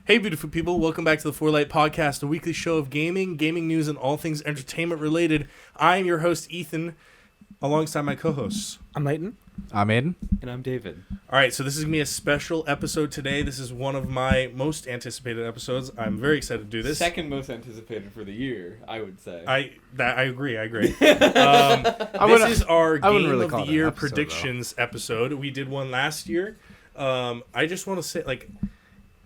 Hey, beautiful people. Welcome back to the ForLightPodcast, a weekly show of gaming news, and all things entertainment related. I am your host, Ethan, alongside my co-hosts. I'm Leighton. I'm Aiden. And I'm David. All right, so this is going to be a special episode today. This is one of my most anticipated episodes. I'm very excited to do this. Second most anticipated for the year, I would say. I agree. This is our Game of the Year predictions episode. We did one last year. I just want to say,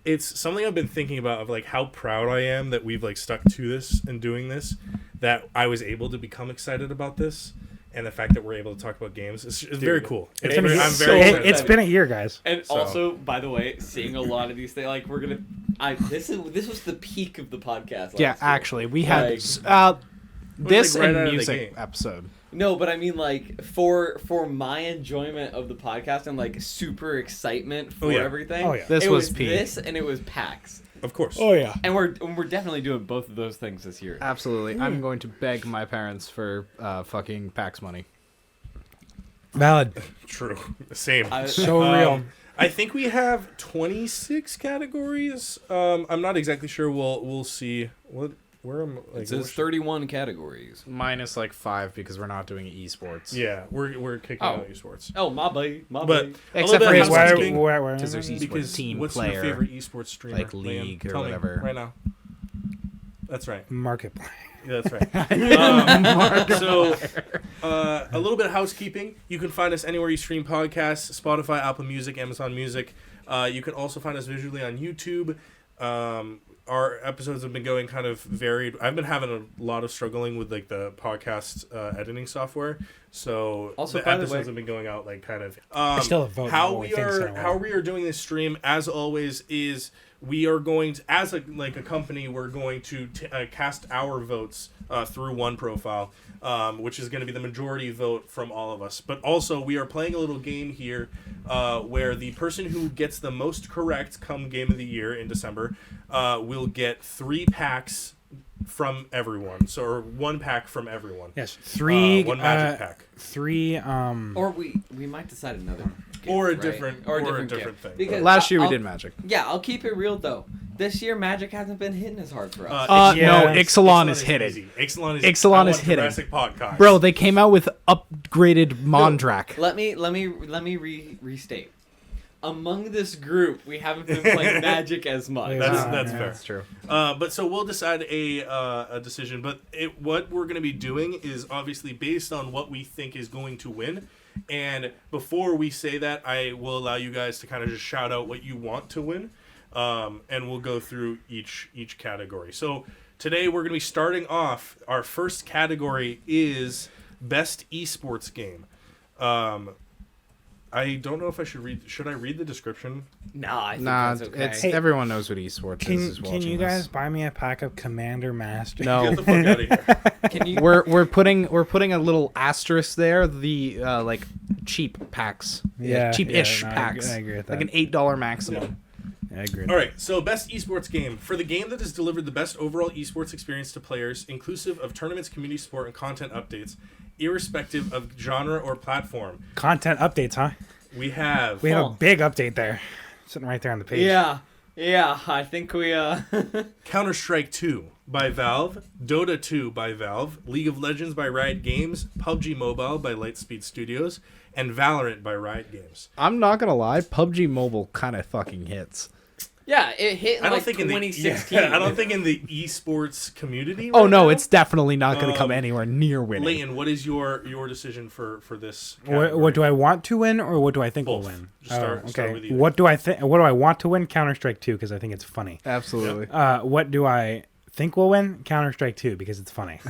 it's something I've been thinking about of how proud I am that we've stuck to this and doing this, that I was able to become excited about this, and the fact that we're able to talk about games. It's very cool. I'm very excited. It's been a year, guys. And also, by the way, seeing a lot of these things, this was the peak of the podcast. Yeah, actually, we had this right and music episode. No, but I mean, for my enjoyment of the podcast and super excitement for everything. Oh yeah, this was peak. This and it was PAX. Of course. Oh yeah. And we're definitely doing both of those things this year. Absolutely. I'm going to beg my parents for fucking PAX money. Valid. True. Same. So real. I think we have 26 categories. I'm not exactly sure. We'll see. Where am it says 31 categories. Minus 5 because we're not doing esports. Yeah, we're kicking out esports. Oh, my boy. But except for because there's esports because team what's player, your favorite esports streamer? like League or Tell whatever. Me right now. That's right. Marketplace. Yeah, that's right. A little bit of housekeeping. You can find us anywhere you stream podcasts: Spotify, Apple Music, Amazon Music. You can also find us visually on YouTube. Our episodes have been going kind of varied. I've been having a lot of struggling with the podcast editing software. So also, the episodes have been going out kind of. I still have vote. How we are doing this stream, as always, is we are going to, as a company, we're going to cast our votes through one profile, which is going to be the majority vote from all of us. But also, we are playing a little game here where the person who gets the most correct come Game of the Year in December will get 3 packs from everyone. So, or 1 pack from everyone. Yes, 3. 1 magic pack. 3. Or we might decide another. Gift, or a right? different thing. Because last year we did Magic. Yeah, I'll keep it real though. This year Magic hasn't been hitting as hard for us. No, Ixalan is hitting. Ixalan is hitting. Bro, they came out with upgraded Mondrak. Let me restate. Among this group, we haven't been playing Magic as much. That's fair. That's true. But so we'll decide a decision. But what we're going to be doing is obviously based on what we think is going to win. And before we say that, I will allow you guys to kind of just shout out what you want to win. And we'll go through each category. So today we're going to be starting off. Our first category is Best Esports Game. I don't know if I should read. Should I read the description? I think that's okay. Everyone knows what esports is. Can you guys buy me a pack of Commander Master? No. Get the fuck out of here. Can you? We're putting a little asterisk there. The cheap packs. Cheap-ish packs. I agree with that. An $8 maximum. Yeah, I agree. All right, so Best Esports Game. For the game that has delivered the best overall esports experience to players, inclusive of tournaments, community support, and content updates, irrespective of genre or platform. Content updates, huh? We have a big update there. Sitting right there on the page. Yeah, I think we Counter-Strike 2 by Valve, Dota 2 by Valve, League of Legends by Riot Games, PUBG Mobile by Lightspeed Studios, and Valorant by Riot Games. I'm not gonna lie, PUBG Mobile kind of fucking hits. Yeah, it hit in 2016. I don't think in the esports community. Oh no, it's definitely not going to come anywhere near winning. Leighton, what is your decision for this? What do I want to win, or what do I think Both. will win? Just start with you. What do I want to win? Counter-Strike 2 because I think it's funny. Absolutely. What do I think will win? Counter-Strike 2 because it's funny.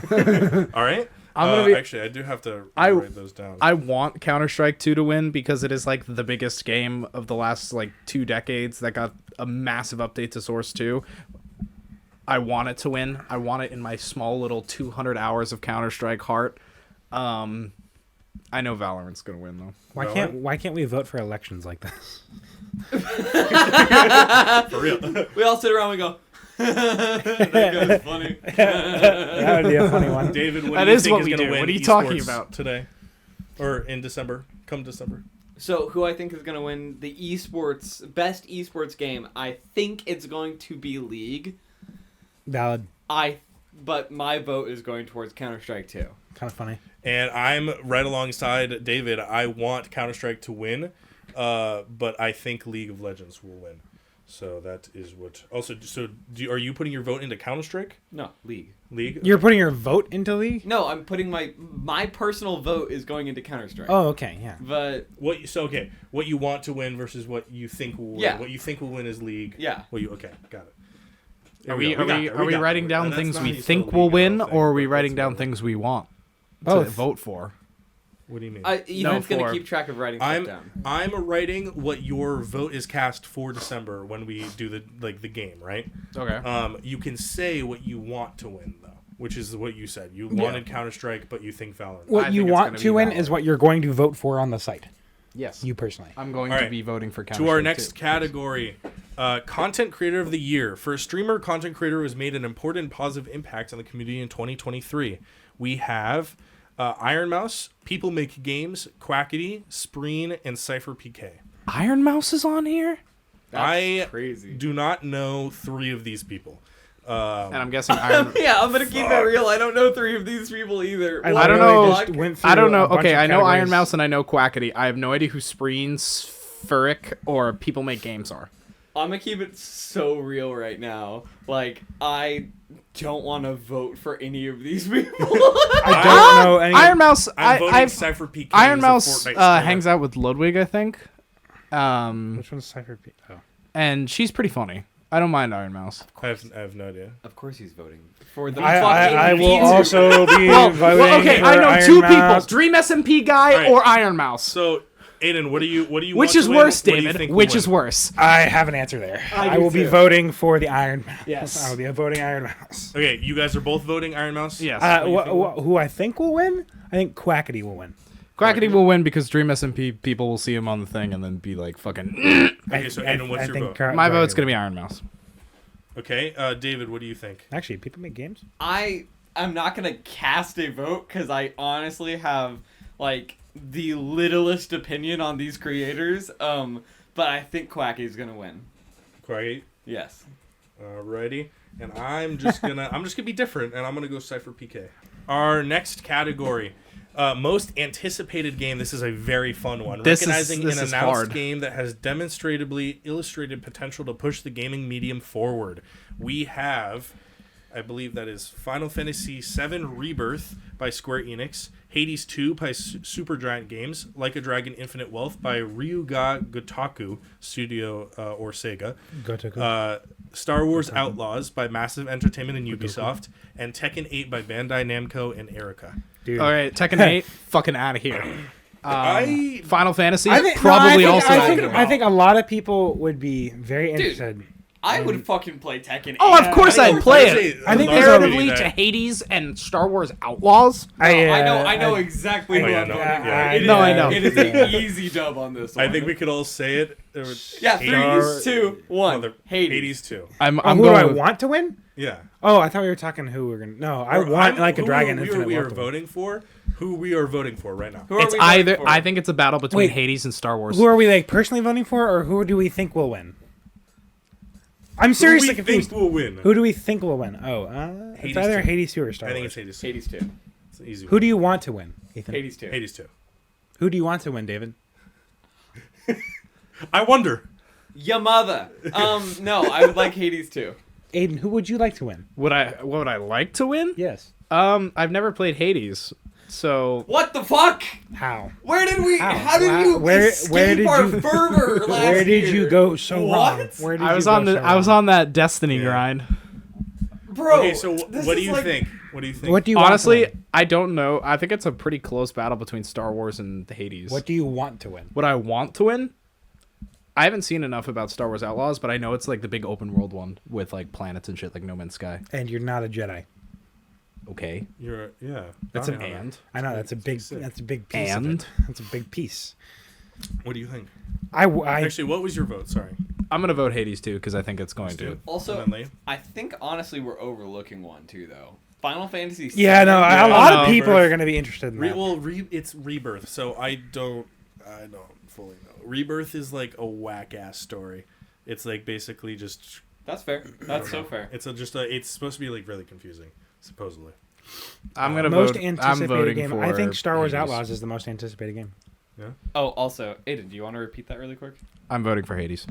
All right. Actually, I do have to write those down. I want Counter-Strike 2 to win because it is the biggest game of the last 2 decades that got a massive update to Source 2. I want it to win. I want it in my small little 200 hours of Counter-Strike heart. I know Valorant's going to win though. Why can't we vote for elections like this? For real. We all sit around and go, that guy's funny. That would be a funny one. David, what do you think is going to win? What are you talking about today? Or in December? Come December. So who I think is going to win the best esports game? I think it's going to be League. Valid. But my vote is going towards Counter-Strike 2. Kind of funny. And I'm right alongside David. I want Counter-Strike to win, but I think League of Legends will win. So that is what. Also, are you putting your vote into Counter-Strike? No, League. League. You're putting your vote into League? No, I'm putting my personal vote is going into Counter-Strike. Oh, okay, yeah. But What you want to win versus what you think will win. Yeah. What you think will win is League. Yeah. Okay, got it. There Are we we go. We got writing that. down And that's things not we how you think spell will League, I win, don't think, or are we but writing that's down what- things we want to Both. vote for? What do you mean? Ethan's going to for- keep track of writing stuff down. I'm writing what your vote is cast for December when we do the game, right? Okay. You can say what you want to win though, which is what you said. You wanted Counter-Strike, but you think Valorant. What I you think it's want gonna to be win Valorant. is what you're going to vote for on the site. Yes. You personally. I'm going All to right. be voting for To our Counter-Strike next 2. category, Content Creator of the Year. For a streamer, content creator who has made an important positive impact on the community in 2023. We have Iron Mouse, People Make Games, Quackity, Spreen, and Cypher PK. Iron Mouse is on here? I crazy. do not know 3 of these people. And I'm guessing Iron Yeah, I'm going to keep it real. I don't know 3 of these people either. I don't know. Just went through I don't know. a bunch Okay, of I know Iron categories. Mouse and I know Quackity. I have no idea who Spreen's, Furic, or People Make Games are. I'm going to keep it so real right now. Like, I don't want to vote for any of these people. I don't know any. Iron Mouse. I'm voting I've Cypher PK. Iron He's a Mouse Fortnite streamer. hangs out with Ludwig, I think. Which one's Cypher P? Oh. And she's pretty funny. I don't mind Iron Mouse. I have no idea. Of course he's voting for the I fucking will pizza. also be voting okay, for I know Iron 2 Mouse. people: Dream SMP guy All right. or Iron Mouse. So, Aiden, what do you Which want is to win? worse, What do you David? think will Which win? is worse? I have an answer there. I I do will be too. voting for the Iron Mouse. Yes. I will be voting Iron Mouse. Okay, you guys are both voting Iron Mouse? Yes. Who I think will win? I think Quackity will win. Quackity will win because Dream SMP people will see him on the thing and then be like, fucking. Okay, so Aiden, what's your vote? My vote's going to be Iron Mouse. Okay, David, what do you think? Actually, People Make Games. I'm not going to cast a vote because I honestly have, like, the littlest opinion on these creators. But I think Quacky's going to win. Quaggy? Yes. Alrighty. And I'm just gonna be different, and I'm gonna go Cypher PK. Our next category, most anticipated game. This is a very fun one. This is Recognizing an announced hard. game that has demonstrably illustrated potential to push the gaming medium forward. We have, I believe that is Final Fantasy VII Rebirth by Square Enix, Hades 2 by Supergiant Games, Like a Dragon Infinite Wealth by Ryuga Gotoku Studio or Sega, Star Wars Outlaws by Massive Entertainment and Ubisoft, and Tekken 8 by Bandai Namco and Erica. Dude. All right, Tekken 8, fucking out of here. Final Fantasy, probably also. I think a lot of people would be very interested. I would fucking play Tekken 8. Oh, of course I'd play it. I think Comparatively there's a- to Hades and Star Wars Outlaws. I know exactly who yeah, I'm no, voting for. yeah. It is- No, I know. It is an easy dub on this one. I think we could all say it. Yeah, Hades. 3, 2, 1. Hades. Hades. Hades 2. I'm who do going I with- want to win? Yeah. Oh, I thought we were talking who we're gonna. No, I want Like a Dragon Infinite we are Wealth. voting for. Who we are voting for right now. Who are It's we voting either. for? I think it's a battle between Wait. Hades and Star Wars. Who are we like personally voting for, or who do we think will win? I'm seriously Who we confused. think will win? Who do we think will win? Oh, it's Hades either 2. Hades 2 or Star I think Wars. it's Hades 2. Hades 2. It's an easy Who one. do you want to win, Ethan? Hades 2. Hades 2. Who do you want to win, David? I wonder. Ya mother. No, I would like Hades 2. Aiden, who would you like to win? What would I like to win? Yes. I've never played Hades, so What the fuck? How? Where did we? How? How did Wow. you Where escape did our you- fervor last Where did you year? go so What? wrong? Where did I was you on go the so I was wrong? on that Destiny Yeah. grind. Bro. Okay, so this what do is you like- think? What do you think? What do you Honestly, want to win? I don't know. I think it's a pretty close battle between Star Wars and Hades. What do you want to win? What I want to win? I haven't seen enough about Star Wars Outlaws, but I know it's like the big open world one with like planets and shit like No Man's Sky. And you're not a Jedi. Okay. Yeah. That's Bounty an hunter. and. I know that's a big Sick. piece. Of And? it. That's a big piece. What do you think? I Actually, what was your vote? Sorry. I'm gonna vote Hades too because I think it's going to. Also, And then Lee? I think honestly we're overlooking one too, though. Final Fantasy. yeah, no, Yeah, a lot no. of people Rebirth. are going to be interested in that. It's Rebirth, so I don't. I don't fully know. Rebirth is like a whack ass story. It's like basically just. That's fair. That's so fair. It's it's supposed to be like really confusing, supposedly. I'm gonna Most vote. I'm anticipated voting game. for I think Star Wars Hades. Outlaws is the most anticipated game. Yeah. Oh, also, Aiden, do you want to repeat that really quick? I'm voting for Hades.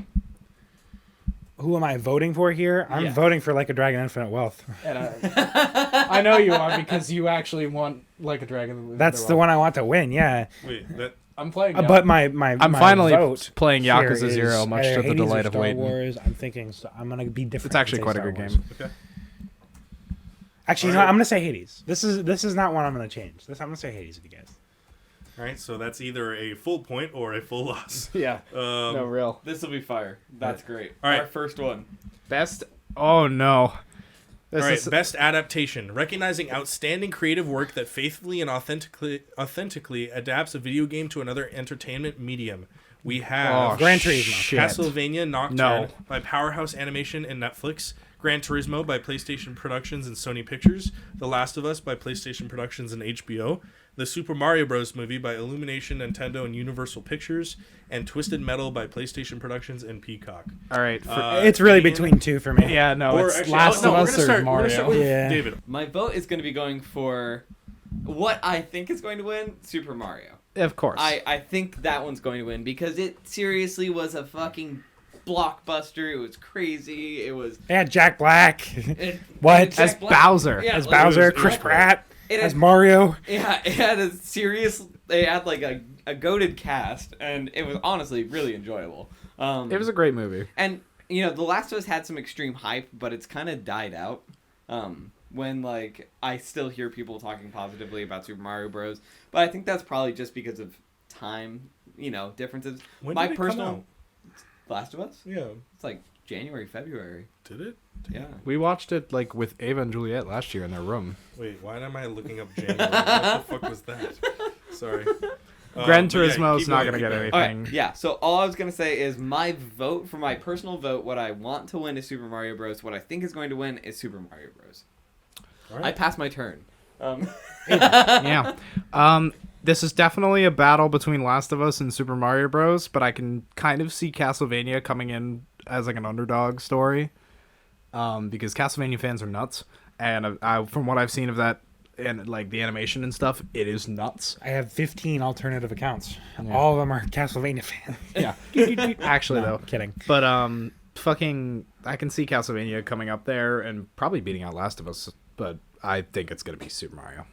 Who am I voting for here? I'm Yeah. voting for Like a Dragon Infinite Wealth. I know you are because you actually want Like a Dragon. That's the one I want to win, yeah. Wait, that. I'm playing. But my I'm my finally vote playing here Yakuza is 0, much either to the Hades or delight of Star Wayne. Wars. I'm thinking I'm going to be different. It's actually and quite say a good Star game. Wars. Okay. Actually, you know what? I'm going to say Hades. This is not one I'm going to change. I'm going to say Hades if you guys. All right, so that's either a full point or a full loss. Yeah. No, real. This will be fire. That's great. All right. Our first one. Best. Oh no. This All right, is best adaptation. Recognizing outstanding creative work that faithfully and authentically adapts a video game to another entertainment medium. We have Gran Turismo. shit. Castlevania Nocturne No. by Powerhouse Animation and Netflix. Gran Turismo by PlayStation Productions and Sony Pictures. The Last of Us by PlayStation Productions and HBO. The Super Mario Bros. Movie by Illumination, Nintendo, and Universal Pictures. And Twisted Metal by PlayStation Productions and Peacock. All right. It's really Ian? between two for me. Yeah, no, Or it's actually, Last no, of we're Us gonna or start- we're Mario. gonna start with Yeah. David. My vote is going to be going for what I think is going to win, Super Mario. Of course. I think that one's going to win because it seriously was a fucking blockbuster. It was crazy. It was... Yeah, Jack Black. What? As Bowser. Yeah, As like, Bowser, it was Chris great. Pratt, It as had, Mario. yeah, it had a serious... They had like a goated cast, and it was honestly really enjoyable. It was a great movie. And, you know, The Last of Us had some extreme hype, but it's kind of died out. When, like, I still hear people talking positively about Super Mario Bros. But I think that's probably just because of time, you know, differences. When My did it come personal... out? Last of Us? Yeah. It's like January, February. Did it? Yeah. We watched it like with Ava and Juliet last year in their room. Wait, why am I looking up January? What the fuck was that? Sorry. Gran But yeah, Turismo is keep not going, gonna get keep going. anything. Okay, yeah, so all I was going to say is my vote, for my personal vote, what I want to win is Super Mario Bros. What I think is going to win is Super Mario Bros. All I right. passed my turn. Yeah. This is definitely a battle between Last of Us and Super Mario Bros. But I can kind of see Castlevania coming in as like an underdog story, because Castlevania fans are nuts, and from what I've seen of that and like the animation and stuff, it is nuts. I have 15 alternative accounts. Yeah. All of them are Castlevania fans. Yeah. Actually, No, though. kidding. But I can see Castlevania coming up there and probably beating out Last of Us. But I think it's gonna be Super Mario.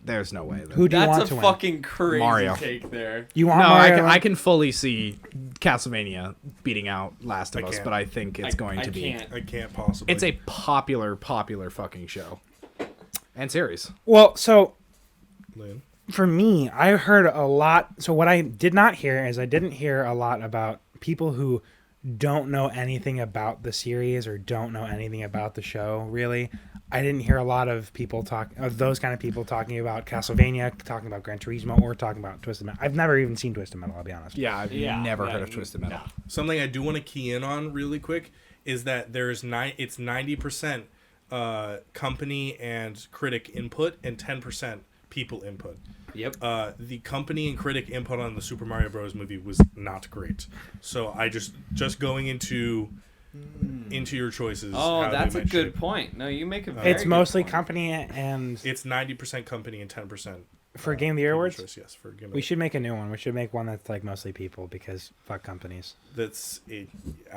There's no way. Who do you That's want a to win? fucking crazy Mario. take there. You want No, Mario? I can fully see Castlevania beating out Last of I Us, can't. but I think it's going to be. Can't. I can't possibly. It's a popular fucking show and series. Well, so Lynn. for me, I heard a lot. So what I did not hear is I didn't hear a lot about people who don't know anything about the series or don't know anything about the show, really. I didn't hear a lot of people those kind of people talking about Castlevania, talking about Gran Turismo, or talking about Twisted Metal. I've never even seen Twisted Metal, I'll be honest. Yeah, I've never heard of Twisted Metal. Something I do want to key in on really quick is that there's it's 90% company and critic input and 10% people input. Yep. The company and critic input on the Super Mario Bros. Movie was not great. So I just going into your choices. Oh, how they that's a might good shape. point. No, you make a very It's good mostly point. company and It's 90% company and 10% for Game of the Year people awards. choice, yes, for Game of We the- should make a new one. We should make one that's like mostly people because fuck companies. I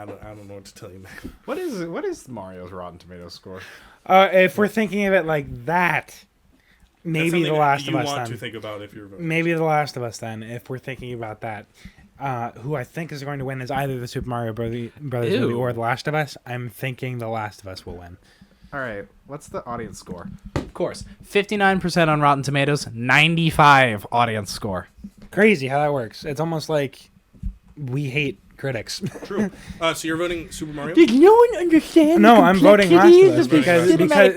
don't know what to tell you, man. What is Mario's Rotten Tomatoes score? If we're thinking of it like that, That's maybe something The that Last you of Us want then. to think about if you're voting. Maybe The Last of Us then, if we're thinking about that. Who I think is going to win is either the Super Mario Brothers movie Ew. or The Last of Us. I'm thinking The Last of Us will win. All right, what's the audience score? Of course, 59% on Rotten Tomatoes, 95 audience score. Crazy how that works. It's almost like we hate critics. True. So you're voting Super Mario? no one understand? No, I'm voting Last of Us complexities of this because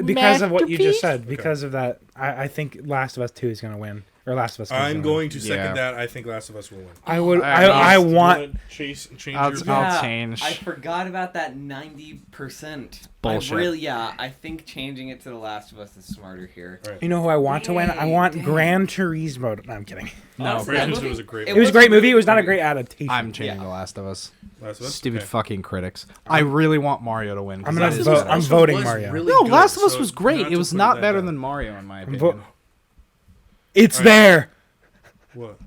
cinematic of what you just said. masterpiece? Because of that, I think Last of Us 2 is going to win. Or Last of Us 2 is I'm gonna going win. to second that. I think Last of Us will win. I would. I I Do you want. wanna change I'll your change. I forgot about that 90%. Bullshit. I think changing it to The Last of Us is smarter here. All right. You know who I want to win? I want Dang. Gran Turismo. No, I'm kidding. No, Honestly, Gran that Turismo movie- was a great It was a great movie. It was not a great. great adaptation. I'm changing Yeah. The Last of Us. Last of Us? Stupid Okay. fucking critics. I really want Mario to win. 'cause I'm gonna that is vote. better. I'm voting Mario. No, good, Last of Us so was great. not It to was put not that better down. than Mario in my vo- opinion. It's All right. there. What?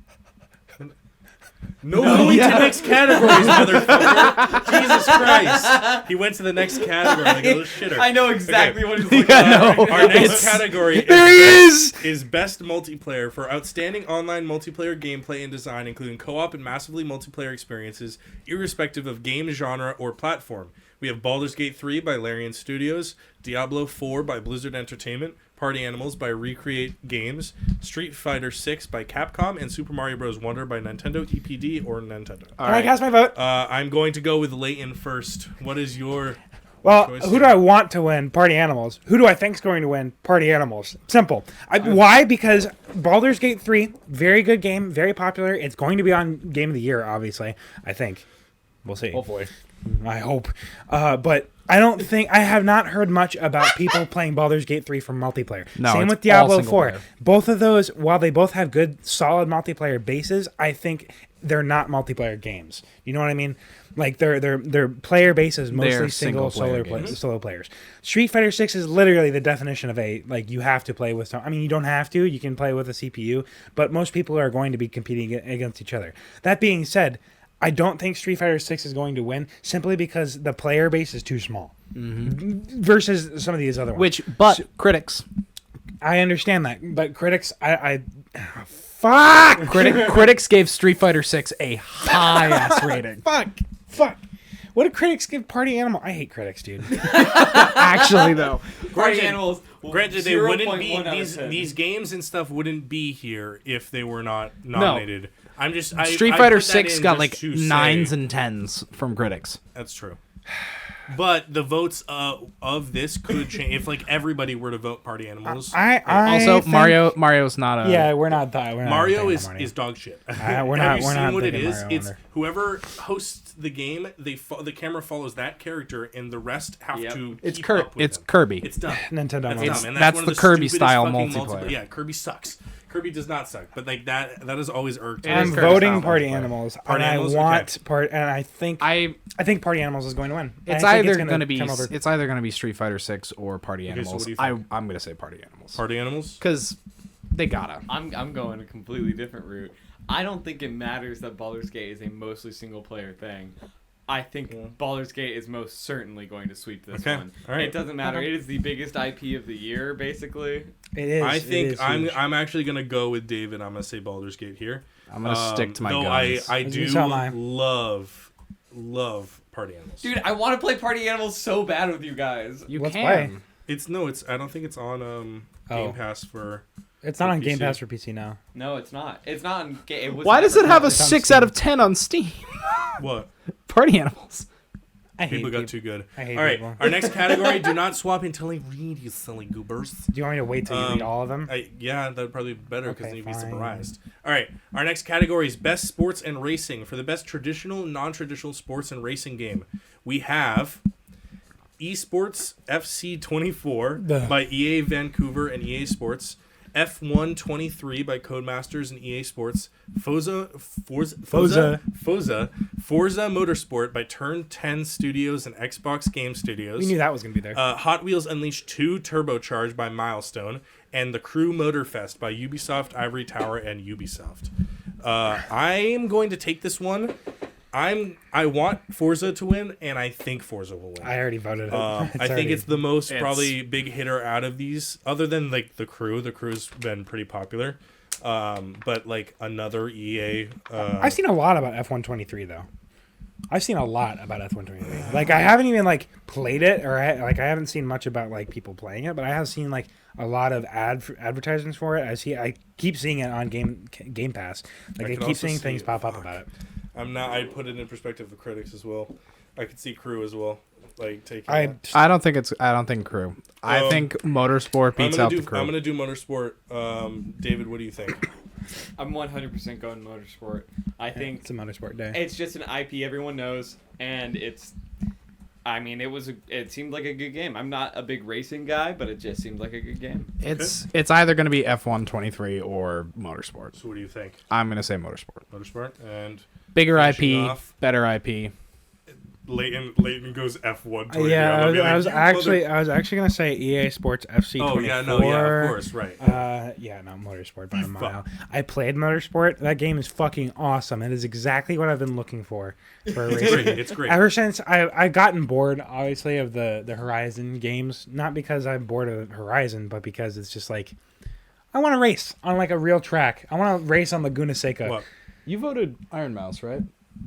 No, going to the next categories, motherfucker. Jesus Christ. He went to the next category like a little shitter. I know exactly Okay. what he's looking Yeah, at. no. Our next It's- category There he is. is best multiplayer for outstanding online multiplayer gameplay and design, including co-op and massively multiplayer experiences, irrespective of game genre or platform. We have Baldur's Gate 3 by Larian Studios, Diablo 4 by Blizzard Entertainment, Party Animals by Recreate Games, Street Fighter 6 by Capcom, and Super Mario Bros. Wonder by Nintendo, EPD, or Nintendo. Can I cast my vote? I'm going to go with Leighton first. What is your Well, choice who here? do I want to win? Party Animals. Who do I think's going to win? Party Animals. Simple. Why? Because Baldur's Gate 3, very good game, very popular. It's going to be on Game of the Year, obviously. I think. We'll see. Hopefully. I hope. But I don't think I have not heard much about people playing Baldur's Gate 3 for multiplayer. No, Same it's with Diablo all single 4. player. Both of those, while they both have good, solid multiplayer bases, I think they're not multiplayer games. You know what I mean? Like their player base is mostly They're single single-player solo players. Street Fighter 6 is literally the definition of you have to play with some. I mean, you don't have to. You can play with a CPU, but most people are going to be competing against each other. That being said, I don't think Street Fighter 6 is going to win simply because the player base is too small versus some of these other ones. But critics. I understand that, but critics, fuck, Critics gave Street Fighter 6 a high ass rating. fuck. What do critics give Party Animal? I hate critics, dude. Actually, though, Party Animals. Granted, they wouldn't be 0.1 out of 10. these games and stuff wouldn't be here if they were not nominated. I'm just Street I Fighter put that 6 in got just like to 9s say- and 10s from critics. That's true. But the votes of this could change if like everybody were to vote Party Animals. I Also, think, Mario's not a. Yeah, we're not that. We're not Mario thinking is of Mario. dog shit. We're Have not. you We're seen not what it thinking is? Mario It's Wonder. whoever hosts the game. The camera follows that character, and the rest have Yep. to. It's keep Kirby. up with It's them. Kirby. It's dumb. Nintendo. That's Mario. dumb, and that's one of the Kirby stupidest style fucking multiplayer. Yeah, Kirby sucks. Kirby does not suck, but like that has always irked me. It is I'm Kirby voting style Party multiplayer. Animals, Party and Animals? I want and I think I. Party Animals is going to win. It's I think either gonna going to be. come over. It's either going to be Street Fighter 6 or Party Okay, so Animals. what do you think? I'm going to say Party Animals. Party Animals. Because they gotta. I'm going a completely different route. I don't think it matters that Baldur's Gate is a mostly single player thing. I think Baldur's Gate is most certainly going to sweep this Okay, one. all right. It doesn't matter. It is the biggest IP of the year, basically. It is. I it think is I'm huge. I'm actually gonna go with David. I'm gonna say Baldur's Gate here. I'm going to stick to my though guns. I do So am I. love Party Animals. Dude, I want to play Party Animals so bad with you guys. you Let's can. play. It's I don't think it's on Game Oh. Pass for. It's not on PC. Game Pass for PC now. No, it's not. It's not. It was Why does it never- have a It's on 6 Steam. out of 10 on Steam? What? Party Animals. I hate People got people. too good. I hate All right, people. our next category: do not swap until I read, you silly goobers. Do you want me to wait till you read all of them? Yeah, that'd probably be better because Okay, then you'd be fine. surprised. All right, our next category is best sports and racing. For the best traditional and non-traditional sports and racing game, we have Esports FC 24 Ugh. by EA Vancouver and EA Sports, F1 23 by Codemasters and EA Sports, Forza Motorsport by Turn 10 Studios and Xbox Game Studios. We knew that was gonna be there. Hot Wheels Unleashed 2 Turbocharged by Milestone, and The Crew Motorfest by Ubisoft, Ivory Tower, and Ubisoft. I am going to take this one. I want Forza to win, and I think Forza will win. I already voted it. I think it's the most probably big hitter out of these, other than like The Crew. The Crew's been pretty popular. But like another EA. I've seen a lot about F123 though. I've seen a lot about F123. Like I haven't even like played it, or I haven't seen much about like people playing it, but I have seen like a lot of advertisements for it. I keep seeing it on Game Pass. Like I can keep also seeing see things it. pop up Fuck. about it. I put it in perspective of critics as well. I could see Crew as well. like taking. I don't think crew. I think motorsport beats out the crew. I'm gonna do motorsport. David, what do you think? I'm 100% going motorsport. I think it's a motorsport day. it's just an IP everyone knows, and it's. I mean, it seemed like a good game. I'm not a big racing guy, but it just seemed like a good game. It's either going to be F1 23 or motorsport. So what do you think? I'm going to say motorsport. Motorsport and bigger finishing IP, off, better IP. Leighton goes F1 20. Yeah, I was actually gonna say EA Sports FC 24. Oh yeah, no, yeah, of course, right. Yeah, no, motorsport by a mile. I played motorsport. That game is fucking awesome. It is exactly what I've been looking for a race. It's great. Ever since I've gotten bored, obviously, of the Horizon games. Not because I'm bored of Horizon, but because it's just like I want to race on like a real track. I want to race on Laguna Seca. What? You voted Iron Mouse, right?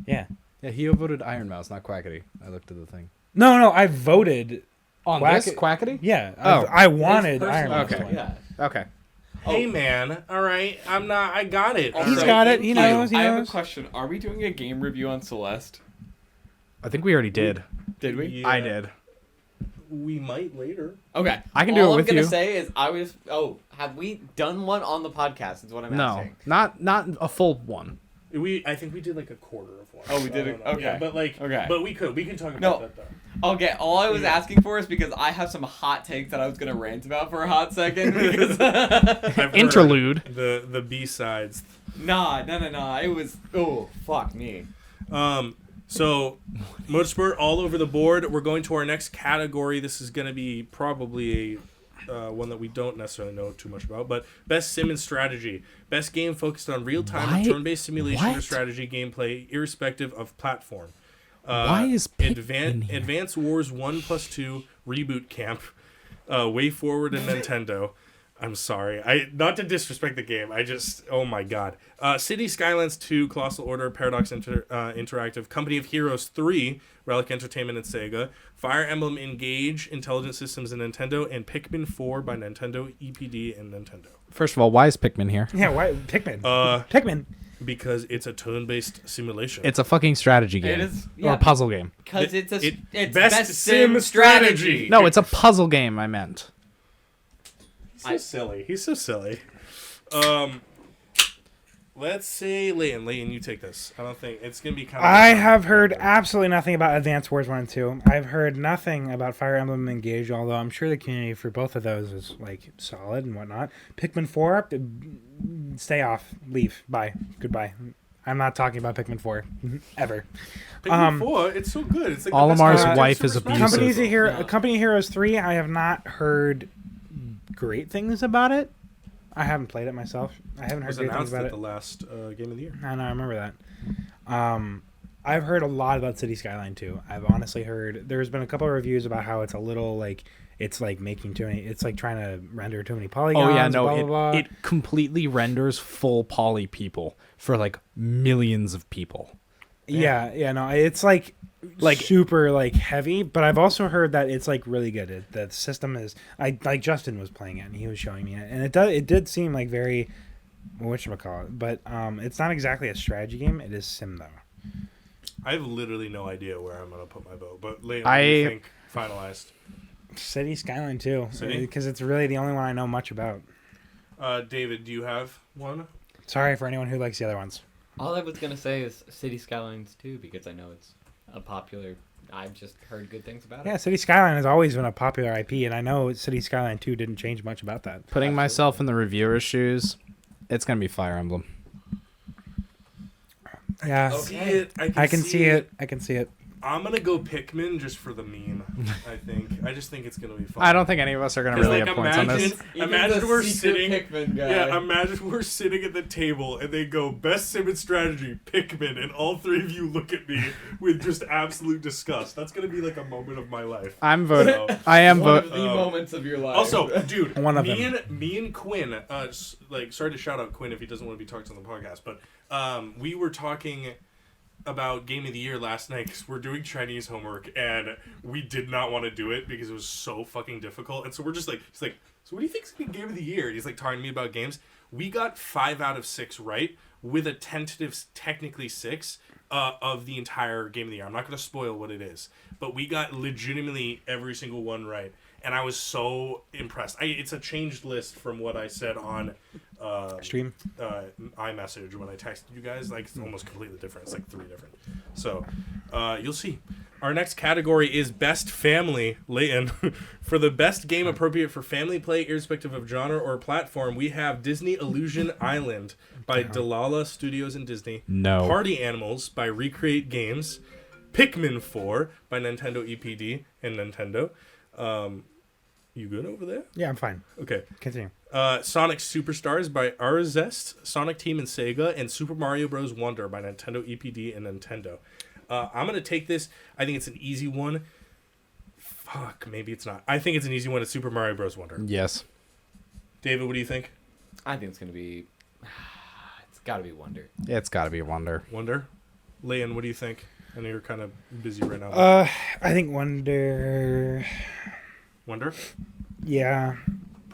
Yeah. Yeah, he voted Iron Mouse, not Quackity. I looked at the thing. No, I voted on this Quackity. Yeah. Oh. I wanted Iron Mouse. Okay. Yeah. Okay. Hey man, all right. I got it. He's All got right. it. He knows. I have a question. Are we doing a game review on Celeste? I think we already did. Did we? Yeah, I did. We might later. Okay. I can do it with I'm you. gonna say is have we done one on the podcast? Is what I'm No, asking. not a full one. I think we did like a quarter of one. Oh, we did I it? don't know. Okay. Yeah, but but we can talk about that though. Okay, all I was asking for is because I have some hot takes that I was gonna rant about for a hot second. Because I've heard Interlude. The B-sides. Nah. It was fuck me. So motorsport all over the board. We're going to our next category. This is going to be probably one that we don't necessarily know too much about, but best sim and strategy. Best game focused on real-time or turn-based simulation or strategy gameplay, irrespective of platform. Why is Advance Wars 1+2 Reboot Camp, Way Forward and Nintendo. I'm sorry. Not to disrespect the game. Oh my god. City Skylines 2, Colossal Order, Paradox Interactive, Company of Heroes 3, Relic Entertainment and Sega, Fire Emblem Engage, Intelligent Systems and Nintendo, and Pikmin 4 by Nintendo, EPD, and Nintendo. First of all, why is Pikmin here? Yeah, why Pikmin? Pikmin. Because it's a turn-based simulation. It's a fucking strategy game. It is, or a puzzle game. Because it's best sim strategy. No, it's a puzzle game, I meant. He's so silly. Let's say Leighton, you take this. I don't think it's gonna be kind of. I have heard absolutely nothing about Advance Wars 1 and 2. I've heard nothing about Fire Emblem Engage, although I'm sure the community for both of those is like solid and whatnot. Pikmin 4, stay off, leave, bye, goodbye. I'm not talking about Pikmin 4 ever. Pikmin 4, it's so good. It's like Olimar's wife is abusive. Company of Heroes 3, I have not heard great things about it. I haven't played it myself. I haven't heard great things about it. The last game of the year. I know, I remember that. I've heard a lot about City Skyline 2. I've honestly heard there's been a couple of reviews about how it's a little like it's like making too many. It's like trying to render too many polygons. Oh yeah, no, blah, blah, blah. It completely renders full poly people for like millions of people. Yeah, no, it's like super like heavy, but I've also heard that it's like really good. The system is like Justin was playing it and he was showing me it, and it did seem like very whatchamacallit, but it's not exactly a strategy game. It is sim though. I have literally no idea where I'm gonna put my vote, but Leighton, what do you think finalized? City Skyline 2, City? Because it's really the only one I know much about. David, do you have one? Sorry for anyone who likes the other ones. All I was gonna say is City Skylines 2 because I know it's a popular. I've just heard good things about it. Yeah, City Skyline has always been a popular IP, and I know City Skyline 2 didn't change much about that. Putting myself in the reviewer's shoes, it's gonna be Fire Emblem. Yeah, I can see it. I can see it. I'm gonna go Pikmin just for the meme. I just think it's gonna be fun. I don't think any of us are gonna really have points on this. Imagine we're sitting. Pikmin guy. Yeah, imagine we're sitting at the table and they go best sim and strategy Pikmin, and all three of you look at me with just absolute disgust. That's gonna be like a moment of my life. I'm voting. I am One of voting. the moments of your life. Also, dude, One of me and Quinn. Sorry to shout out Quinn if he doesn't want to be talked on the podcast, but we were talking about Game of the Year last night because we're doing Chinese homework and we did not want to do it because it was so fucking difficult. And so we're just like, he's like, so what do you think's gonna be Game of the Year? And he's like talking to me about games. We got 5 out of 6 right with a tentative technically 6. of the entire Game of the Year. I'm not going to spoil what it is, but we got legitimately every single one right, and I was so impressed. It's a changed list from what I said on Stream. iMessage when I texted you guys. Like, it's almost completely different. It's like 3 different. So you'll see. Our next category is Best Family. Leighton. For the best game appropriate for family play, irrespective of genre or platform, we have Disney Illusion Island by Delilah Studios and Disney. No. Party Animals by Recreate Games. Pikmin 4 by Nintendo EPD and Nintendo. You good over there? Yeah, I'm fine. Okay. Continue. Sonic Superstars by Arzest, Sonic Team and Sega, and Super Mario Bros. Wonder by Nintendo EPD and Nintendo. I'm going to take this. I think it's an easy one. Fuck, maybe it's not. I think it's an easy one. It's Super Mario Bros. Wonder. Yes. David, what do you think? I think it's gonna be. It's got to be Wonder. It's got to be a Wonder. Wonder? Leighton, what do you think? I know you're kind of busy right now. I think Wonder. Wonder? Yeah.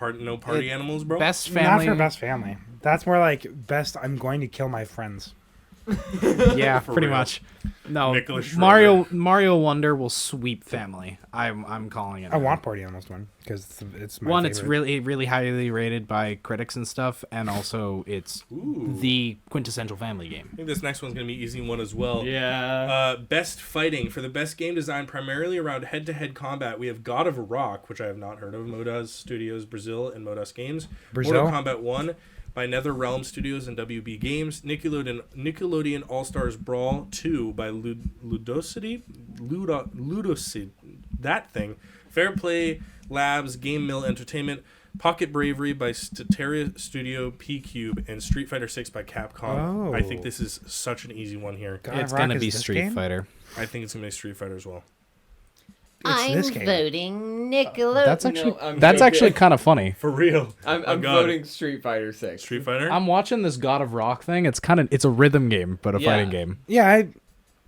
No party animals, bro? Best family. Not for best family. That's more like best. I'm going to kill my friends. Yeah, For pretty real. much. No, Nicholas Schroeder. Mario Wonder will sweep family. I'm calling it. I want Party Animals to win because it's my One, favorite. it's really highly rated by critics and stuff, and also it's Ooh. the quintessential family game. I think this next one's going to be an easy one as well. Yeah. Best fighting. For the best game design primarily around head-to-head combat, we have God of Rock, which I have not heard of, Modus Studios Brazil and Modus Games. Brazil? Mortal Kombat 1 by NetherRealm Studios and WB Games. Nickelodeon All-Stars Brawl 2 by Ludosity. That thing. Fair Play Labs, Game Mill Entertainment. Pocket Bravery by Stateria Studio P-Cube, and Street Fighter 6 by Capcom. Oh. I think this is such an easy one here. God of It's Rock gonna is be this Street game? Fighter. I think it's going to be Street Fighter as well. It's this I'm game. voting Nickelodeon. That's actually I'm that's joking. actually kind of funny. For real. I'm Oh, God. voting Street Fighter 6. Street Fighter? I'm watching this God of Rock thing. It's a rhythm game, but a Yeah. fighting game. Yeah,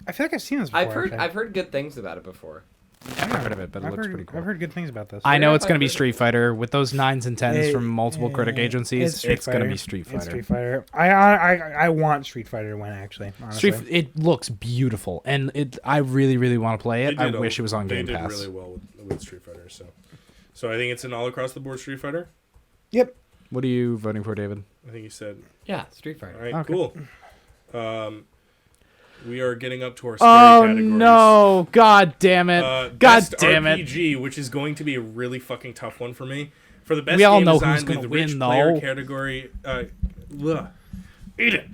I feel like I've seen this before. I've heard good things about it before. I've never heard of it, but it looks pretty cool. I've heard good things about this. I know Yeah, it's going to be I've heard Street Fighter with those 9s and 10s from multiple critic agencies. It's going to be Street It's Fighter. Street Fighter. I want Street Fighter to win, actually. Honestly. It looks beautiful, and I really want to play it. They I did wish it was on Game They Pass. did really well with Street Fighter, so I think it's an all across the board Street Fighter. Yep. What are you voting for, David? I think you said. Yeah, Street Fighter. All right, Okay. cool. We are getting up to our scary categories. No! God damn it! God Best damn it! RPG, which is going to be a really fucking tough one for me. For the best We all game know design who's gonna with win, rich player though. category. Eat it.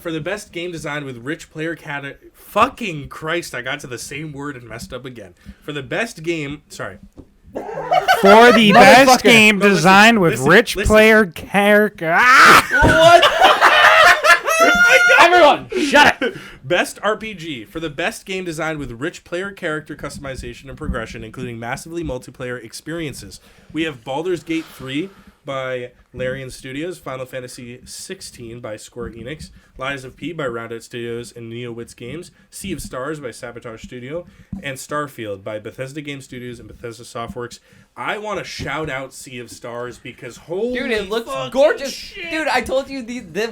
For the best game design with rich player category. Fucking Christ! I got to the same word and messed up again. For the best game, sorry. For the best game No, listen, designed with listen, rich listen. player character. Everyone, shut it! Best RPG. For the best game designed with rich player character customization and progression, including massively multiplayer experiences. We have Baldur's Gate 3 by Larian Studios, Final Fantasy 16 by Square Enix, Lies of P by Roundout Studios and NeoWits Games, Sea of Stars by Sabotage Studio, and Starfield by Bethesda Game Studios and Bethesda Softworks. I want to shout out Sea of Stars because holy Dude, it looks fucking gorgeous. shit. Dude, I told you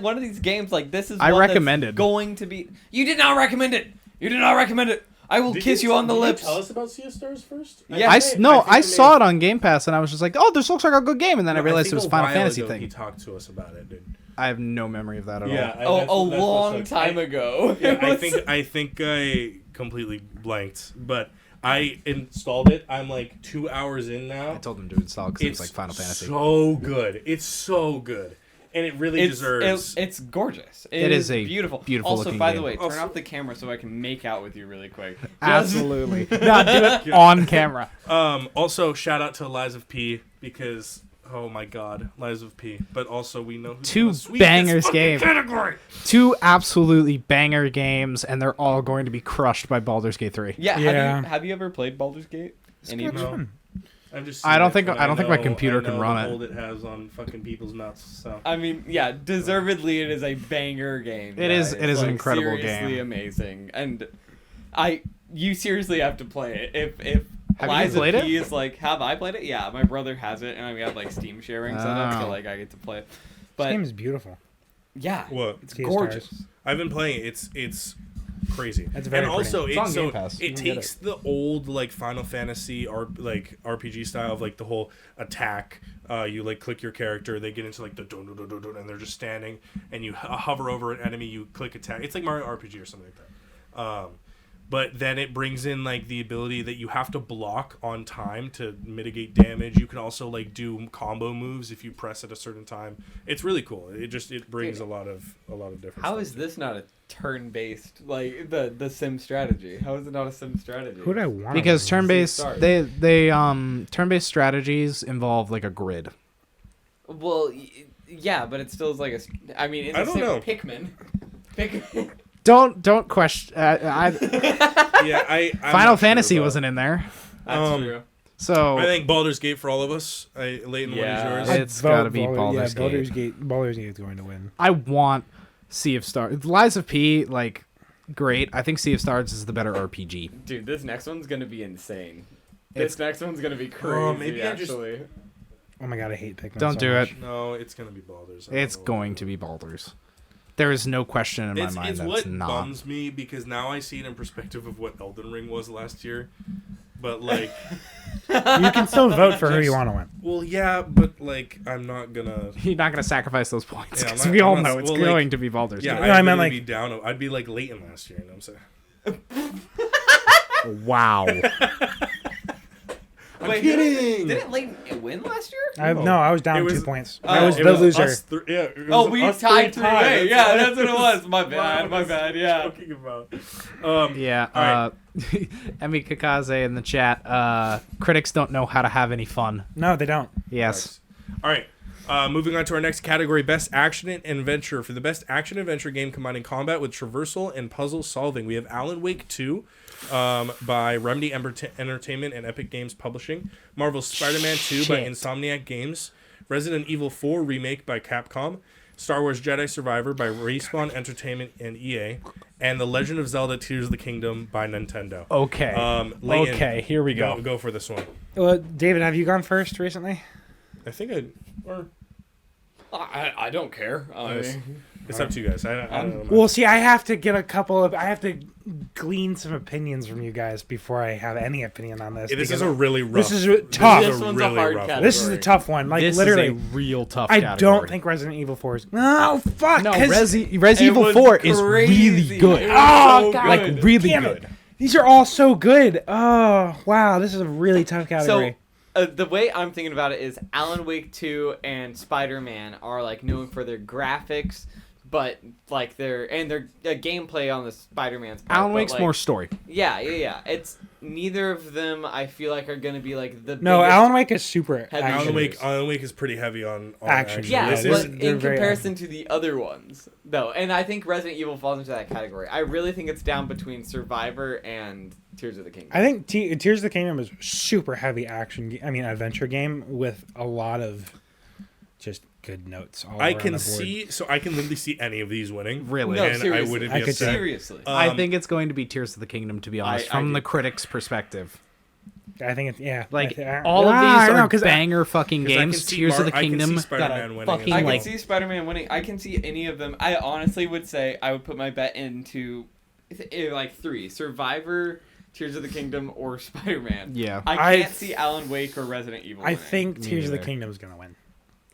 one of these games, like, this is I one recommended. that's going to be... You did not recommend it! You did not recommend it! I will kiss you on the lips! Tell us about Sea of Stars first. Yeah. I think saw it on Game Pass, and I was just like, "Oh, this looks like a good game." And then I realized it was a Final Fantasy He thing. talked to us about it, dude. I have no memory of that at Yeah, all. A long time ago. Yeah, It was- I think I completely blanked, but I installed it. I'm like 2 hours in now. I told them to install because it was like Final Fantasy. So good. It's so good, and it really deserves. It's gorgeous. It is a beautiful. beautiful Also, looking by game. the way, turn Also- off the camera so I can make out with you really quick. Absolutely. No, do it on camera. Also, shout out to Lies of P because oh my God, Lies of P. But also we know who's Two gonna sweep bangers this fucking game. category. 2 absolutely banger games, and they're all going to be crushed by Baldur's Gate 3. Yeah. Yeah. Have you ever played Baldur's Gate? Any of It's them? fun. I've just I don't seen it, think- but I don't think my know- computer I know can run the it. hold it has on fucking people's nuts. So I mean, yeah, deservedly, it is a banger game. It is- guys. it is an Like, incredible seriously game. amazing, and you seriously have to play it. If Have you Lies played of it? P is like, have I played it? Yeah, my brother has it, and we have like Steam sharing set up, so Oh. like I get to play it. This But game is beautiful. yeah, what? it's Sea of gorgeous. Stars. I've been playing it. It's crazy. That's very and also It's on Game it Pass. You can takes the old like Final Fantasy or like RPG style of like the whole attack. You like click your character, they get into like the dun, dun, dun, dun, dun, and they're just standing, and you hover over an enemy, you click attack. It's like Mario RPG or something like that. But then it brings in like the ability that you have to block on time to mitigate damage. You can also like do combo moves if you press at a certain time. It's really cool. It brings a lot of different. How stuff is to this not a turn-based like the sim strategy? How is it not a sim strategy? Who do I want? Because turn-based, Stars. they turn-based strategies involve like a grid. Well, yeah, but it still is like a. I mean, in the I don't sim know. Pikmin. Don't question. Yeah, Final Fantasy wasn't in there, That's true. so I think Baldur's Gate for all of us. Leighton, Yeah. what is yours? It's gotta be Baldur's Gate. Baldur's Gate is going to win. I want Sea of Stars. Lies of P, like, great. I think Sea of Stars is the better RPG. Dude, this next one's gonna be insane. It's- This next one's gonna be crazy. maybe I just- actually. Oh my god, I hate Pikmin. Don't so do much. it. No, it's gonna be Baldur's. It's going to be Baldur's. There is no question in my mind It's that's what not. bums me because now I see it in perspective of what Elden Ring was last year. But like, You can still vote for who you want to win. well, yeah, but like, I'm not gonna. You're not going to sacrifice those points Yeah, I'm because not- we all I'm not- know it's well, like- going to be Baldur's Yeah, Gate. No, I I'd meant, really like- be down. I'd be like Leighton last year. You know what I'm saying? Wow. Wait, didn't Leighton win last year? I was down It was- 2 points. Oh, I was it the was loser. us yeah, it Oh, was we us tied three 3-way. Yeah, that's what it was. My what bad. I My was bad. Yeah. Talking about. Yeah. All right. Emi Kakaze in the chat. Critics don't know how to have any fun. No, they don't. Yes. All right. Moving on to our next category, Best Action and Adventure. For the Best Action Adventure game combining combat with traversal and puzzle solving, we have Alan Wake 2 by Remedy Entertainment and Epic Games Publishing, Marvel's Spider-Man 2 by Shit. Insomniac Games, Resident Evil 4 Remake by Capcom, Star Wars Jedi Survivor by Respawn Entertainment and EA, and The Legend of Zelda Tears of the Kingdom by Nintendo. Okay. Leighton, Okay, here we go. Go for this one. Well, David, have you gone first recently? I think I don't care. it's up to you guys. I don't know. Well, see, I have to get I have to glean some opinions from you guys before I have any opinion on this. This because is a really rough. This is tough. This one's a hard rough category. This is a tough one. Like This literally, is a real tough I category. don't think Resident Evil 4 is. No, fuck. No, 'cause Resi Evil was 4 is crazy. really good. It was Oh, so God. Like, good. really Damn good. it. These are all so good. Oh, wow. This is a really tough category. So, the way I'm thinking about it is Alan Wake 2 and Spider-Man are like known for their graphics, but like their gameplay on the Spider-Man's part. Alan but, Wake's like, more story. Yeah. It's neither of them. I feel like are gonna be like the No, biggest Alan Wake is super Heavy action. Alan Wake is pretty heavy on Action. Yeah, This This but is- they're in very comparison to the other ones, though, and I think Resident Evil falls into that category. I really think it's down between Survivor and Tears of the Kingdom. I think Tears of the Kingdom is super heavy adventure game with a lot of just good notes. All I around can the board. I can literally see any of these winning. Really. No, and I seriously. wouldn't I be could upset. Seriously. I think it's going to be Tears of the Kingdom, to be honest, I from do. the critics' perspective. I think it's Like, I- all of I these know, are 'cause banger fucking 'cause I can games. see Tears of the I can see Kingdom got Spider-Man a winning fucking, as I well. like, can see Spider-Man winning. I can see any of them. I honestly would say I would put my bet into like 3: Survivor, Tears of the Kingdom, or Spider-Man. yeah. I can't see Alan Wake or Resident Evil. I winning. think Me Tears of the neither. Kingdom is gonna win.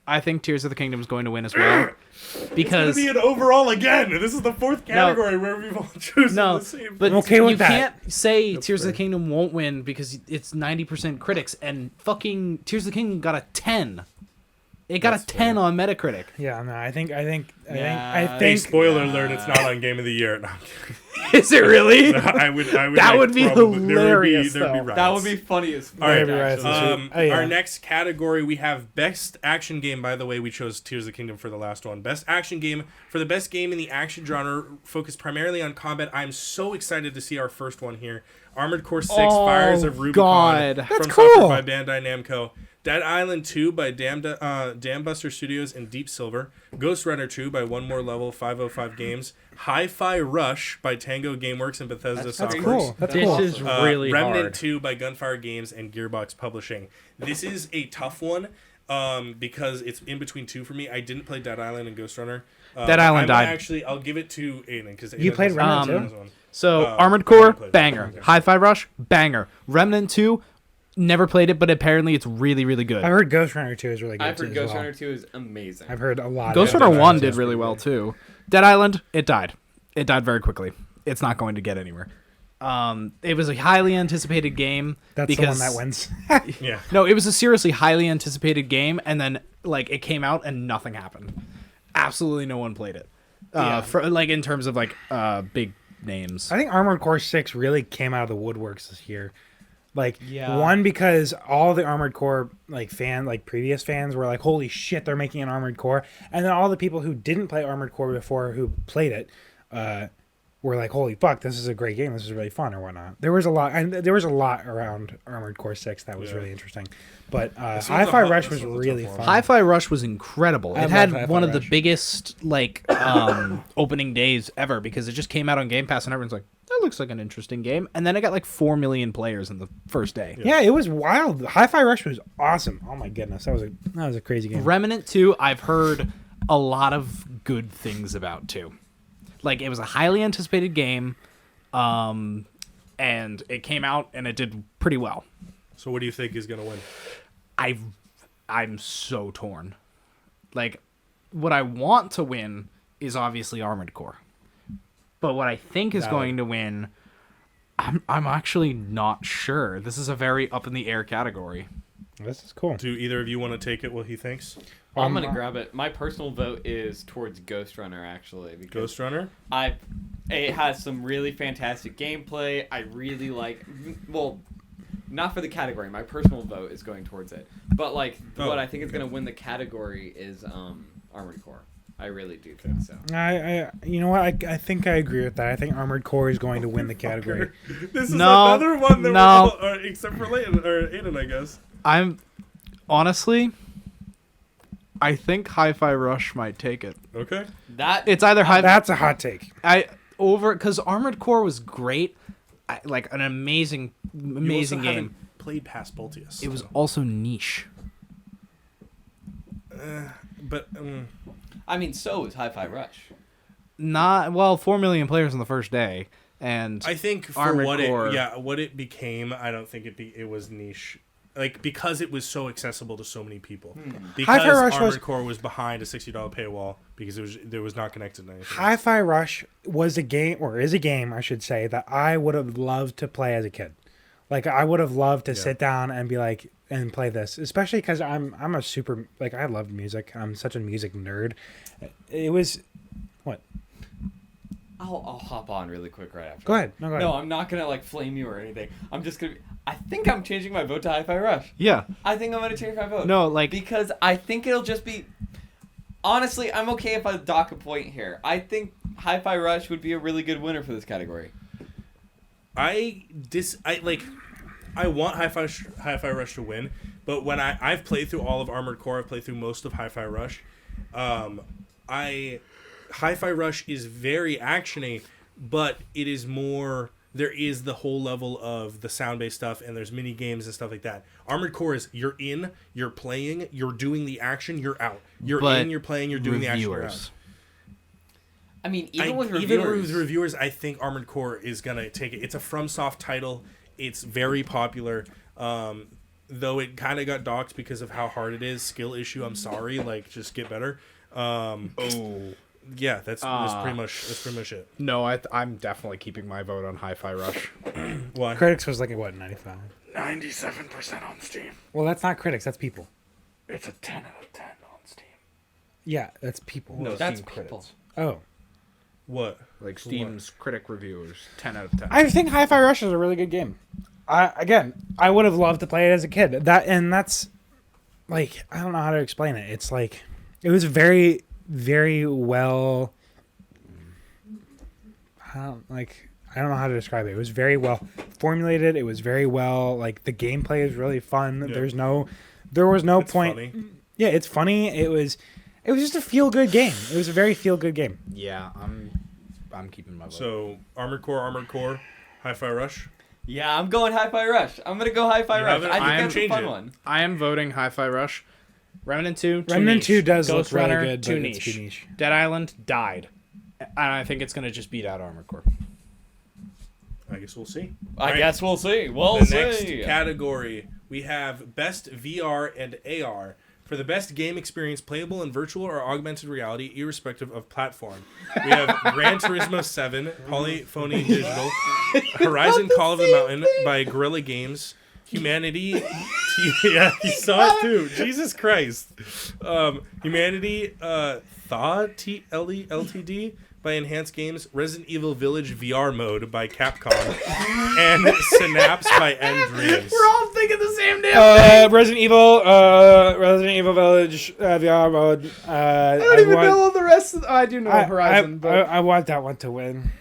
I think Tears of the Kingdom is going to win as well. It's Because gonna be an overall again. This is the fourth category where we've all chosen No, the same. but I'm okay with you that. can't say That's Tears of fair. the Kingdom won't win because it's 90% critics, and fucking Tears of the Kingdom got a 10. It got That's a 10 fair. on Metacritic. Yeah, no, I think Nah. I Hey, think spoiler alert! It's not on Game of the Year. No, I'm kidding. Is it really? I would. That like, would be probably- hilarious, There'd be though. riots. that would be funny as fuck. All right, Maybe riots actually. this week. Oh, yeah. Our next category, we have Best Action Game. By the way, we chose Tears of the Kingdom for the last one. Best Action Game. For the best game in the action genre, focused primarily on combat, I'm so excited to see our first one here. Armored Core 6, Oh, Fires of Rubicon. God. From That's Software cool. by Bandai Namco. Dead Island 2 by Dambuster Studios and Deep Silver. Ghost Runner 2 by One More Level 505 Games. Hi-Fi Rush by Tango Gameworks and Bethesda That's that's Softworks. cool. That's This cool. is really Remnant hard. 2 by Gunfire Games and Gearbox Publishing. This is a tough one because it's in between two for me. I didn't play Dead Island and Ghost Runner. Dead Island died. Actually, I'll give it to Aiden because You played Remnant too? So I Armored haven't Core, played that. banger. Okay. Hi-Fi Rush, banger. Remnant 2, never played it, but apparently it's really, really good. I heard Ghost Runner 2 is really good. I've heard as Ghost well. Runner 2 is amazing. I've heard a lot. Ghost of Runner it. 1 That's did really pretty well, good. too. Dead Island, it died. It died very quickly. It's not going to get anywhere. It was a highly anticipated game. That's because, the one that wins. Yeah. No, it was a seriously highly anticipated game, and then like it came out and nothing happened. Absolutely no one played it. For like in terms of like big names. I think Armored Core 6 really came out of the woodworks this year. Like, Yeah. one, because all the Armored Core previous fans were like, holy shit, they're making an Armored Core. And then all the people who didn't play Armored Core before, who played it, were like, holy fuck, this is a great game, this is really fun, or whatnot. There was a lot around Armored Core 6 that was really interesting. But Hi-Fi Rush was really fun. Hi-Fi Rush was incredible. I It had love Hi-Fi one of the Rush. biggest like opening days ever because it just came out on Game Pass and everyone's like, that looks like an interesting game. And then it got like 4 million players in the first day. Yeah, it was wild. Hi-Fi Rush was awesome. Oh my goodness, that was a crazy game. Remnant 2, I've heard a lot of good things about too. Like it was a highly anticipated game, and it came out and it did pretty well. So what do you think is gonna win? I'm so torn. Like, what I want to win is obviously Armored Core, but what I think is going to win, I'm actually not sure. This is a very up in the air category. This is cool. Do either of you want to take it? What he thinks? I'm gonna grab it. My personal vote is towards Ghost Runner, actually, because Ghost Runner. it has some really fantastic gameplay. I really like. Well, not for the category. My personal vote is going towards it, but like what I think is gonna win the category is Armored Core. I really do think so. I you know what? I think I agree with that. I think Armored Core is going to win the category. This is No, another one that no. we're all, except for Aiden, I guess. I'm honestly, I think Hi-Fi Rush might take it. Okay. It's either That's a hot take. because Armored Core was great, like an amazing You also game. haven't played past Boltius. It was also niche. But I mean, so is Hi-Fi Rush. Not well, 4 million players on the first day, and I think for Armored what Core. what it became, I don't think it was niche. Like because it was so accessible to so many people. Because Hi-Fi Rush Armored was- Core was behind a $60 paywall because there was not connected to anything. Hi-Fi Rush was a game, or is a game, I should say, that I would have loved to play as a kid. Like I would have loved to sit down and be like and play this, especially because I'm a super like I love music. I'm such a music nerd. It was what? I'll hop on really quick right after. Go ahead. No, go ahead. No, I'm not gonna like flame you or anything. I'm just gonna. I think I'm changing my vote to Hi-Fi Rush. yeah, I think I'm gonna change my vote. no, like Because I think it'll just be. Honestly, I'm okay if I dock a point here. I think Hi-Fi Rush would be a really good winner for this category. I want Hi-Fi Rush to win, but when I've played through all of Armored Core, I've played through most of Hi-Fi Rush. Hi-Fi Rush is very actiony, but it is more. There is the whole level of the sound-based stuff, and there's mini games and stuff like that. Armored Core is you're in, you're playing, you're doing the action, you're out. You're But in, you're playing, you're doing the action, you're out. I mean, Even even with with reviewers, I think Armored Core is gonna take it. It's a FromSoft title. It's very popular. Though it kind of got docked because of how hard it is. Skill issue. I'm sorry. Like, just get better. Yeah, that's pretty much it. no, I'm definitely keeping my vote on Hi-Fi Rush. Why? Critics was like what 95. 97% on Steam. Well, that's not critics. That's people. It's a 10 out of 10 on Steam. Yeah, that's people. No, that's Steam people. critics. Oh, What? Like Steam's critic reviewers, 10 out of 10. I think Hi-Fi Rush is a really good game. I would have loved to play it as a kid. That's like I don't know how to explain it. It's like it was very, very well. I don't know how to describe it. It was very well formulated. It was very well like the gameplay is really fun. Yeah. There was no It's point. funny. Yeah, it's funny. It was just a feel good game. It was a very feel good game. Yeah, I'm keeping my vote. So Armored Core, Hi-Fi Rush. Yeah, I'm going Hi-Fi Rush. I'm gonna go Hi-Fi You Rush. haven't- I think I am that's a fun changing it. one. I am voting Hi-Fi Rush. Remnant 2, too Remnant niche. 2 does Ghost look really Runner, good, too but it's niche. too niche. Dead Island died. And I think it's going to just beat out Armored Core. I guess we'll see. I guess we'll see. We'll The see. next category, we have Best VR and AR. For the best game experience, playable in virtual or augmented reality, irrespective of platform. We have Gran Turismo 7, Polyphony Digital, Horizon Call of the Mountain by Guerrilla Games, Humanity... yeah, you saw it too. Jesus Christ. Humanity, Thaw, Ltd, by Enhanced Games, Resident Evil Village VR Mode by Capcom, and Synapse by Dreams. We're all thinking the same damn thing. Resident Evil Village VR mode. I don't even know the rest of I do know Horizon, but I want that one to win.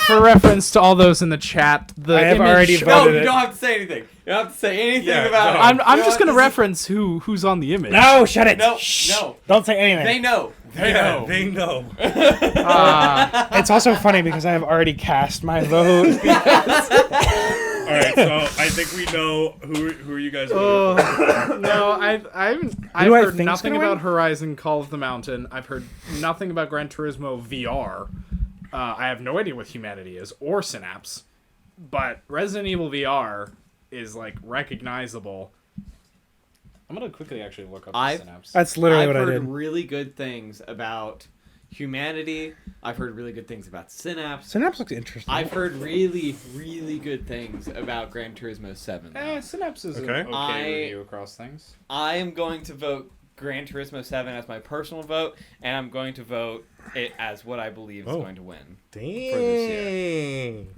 for reference to all those in the chat, the I have image already show- voted. You don't have to say anything. You don't have to say anything Yeah, about no. it. I'm You just know gonna what? reference who's on the image. No, shut it. No, Shh. no. Don't say anything. They know. They Yeah, know. they know. It's also funny because I have already cast my vote. All right, so I think we know who are you guys voting for. No, I've I heard think's nothing gonna about win? Horizon Call of the Mountain. I've heard nothing about Gran Turismo VR. I have no idea what Humanity is or Synapse, but Resident Evil VR is like recognizable. I'm gonna quickly actually look up Synapse. That's literally I've what I heard did. really good things about Humanity. I've heard really good things about Synapse. Synapse looks interesting. I've heard really, really good things about Gran Turismo 7. Synapse is Okay. an okay review across things. I am going to vote Gran Turismo 7 as my personal vote, and I'm going to vote it as what I believe is going to win. Dang.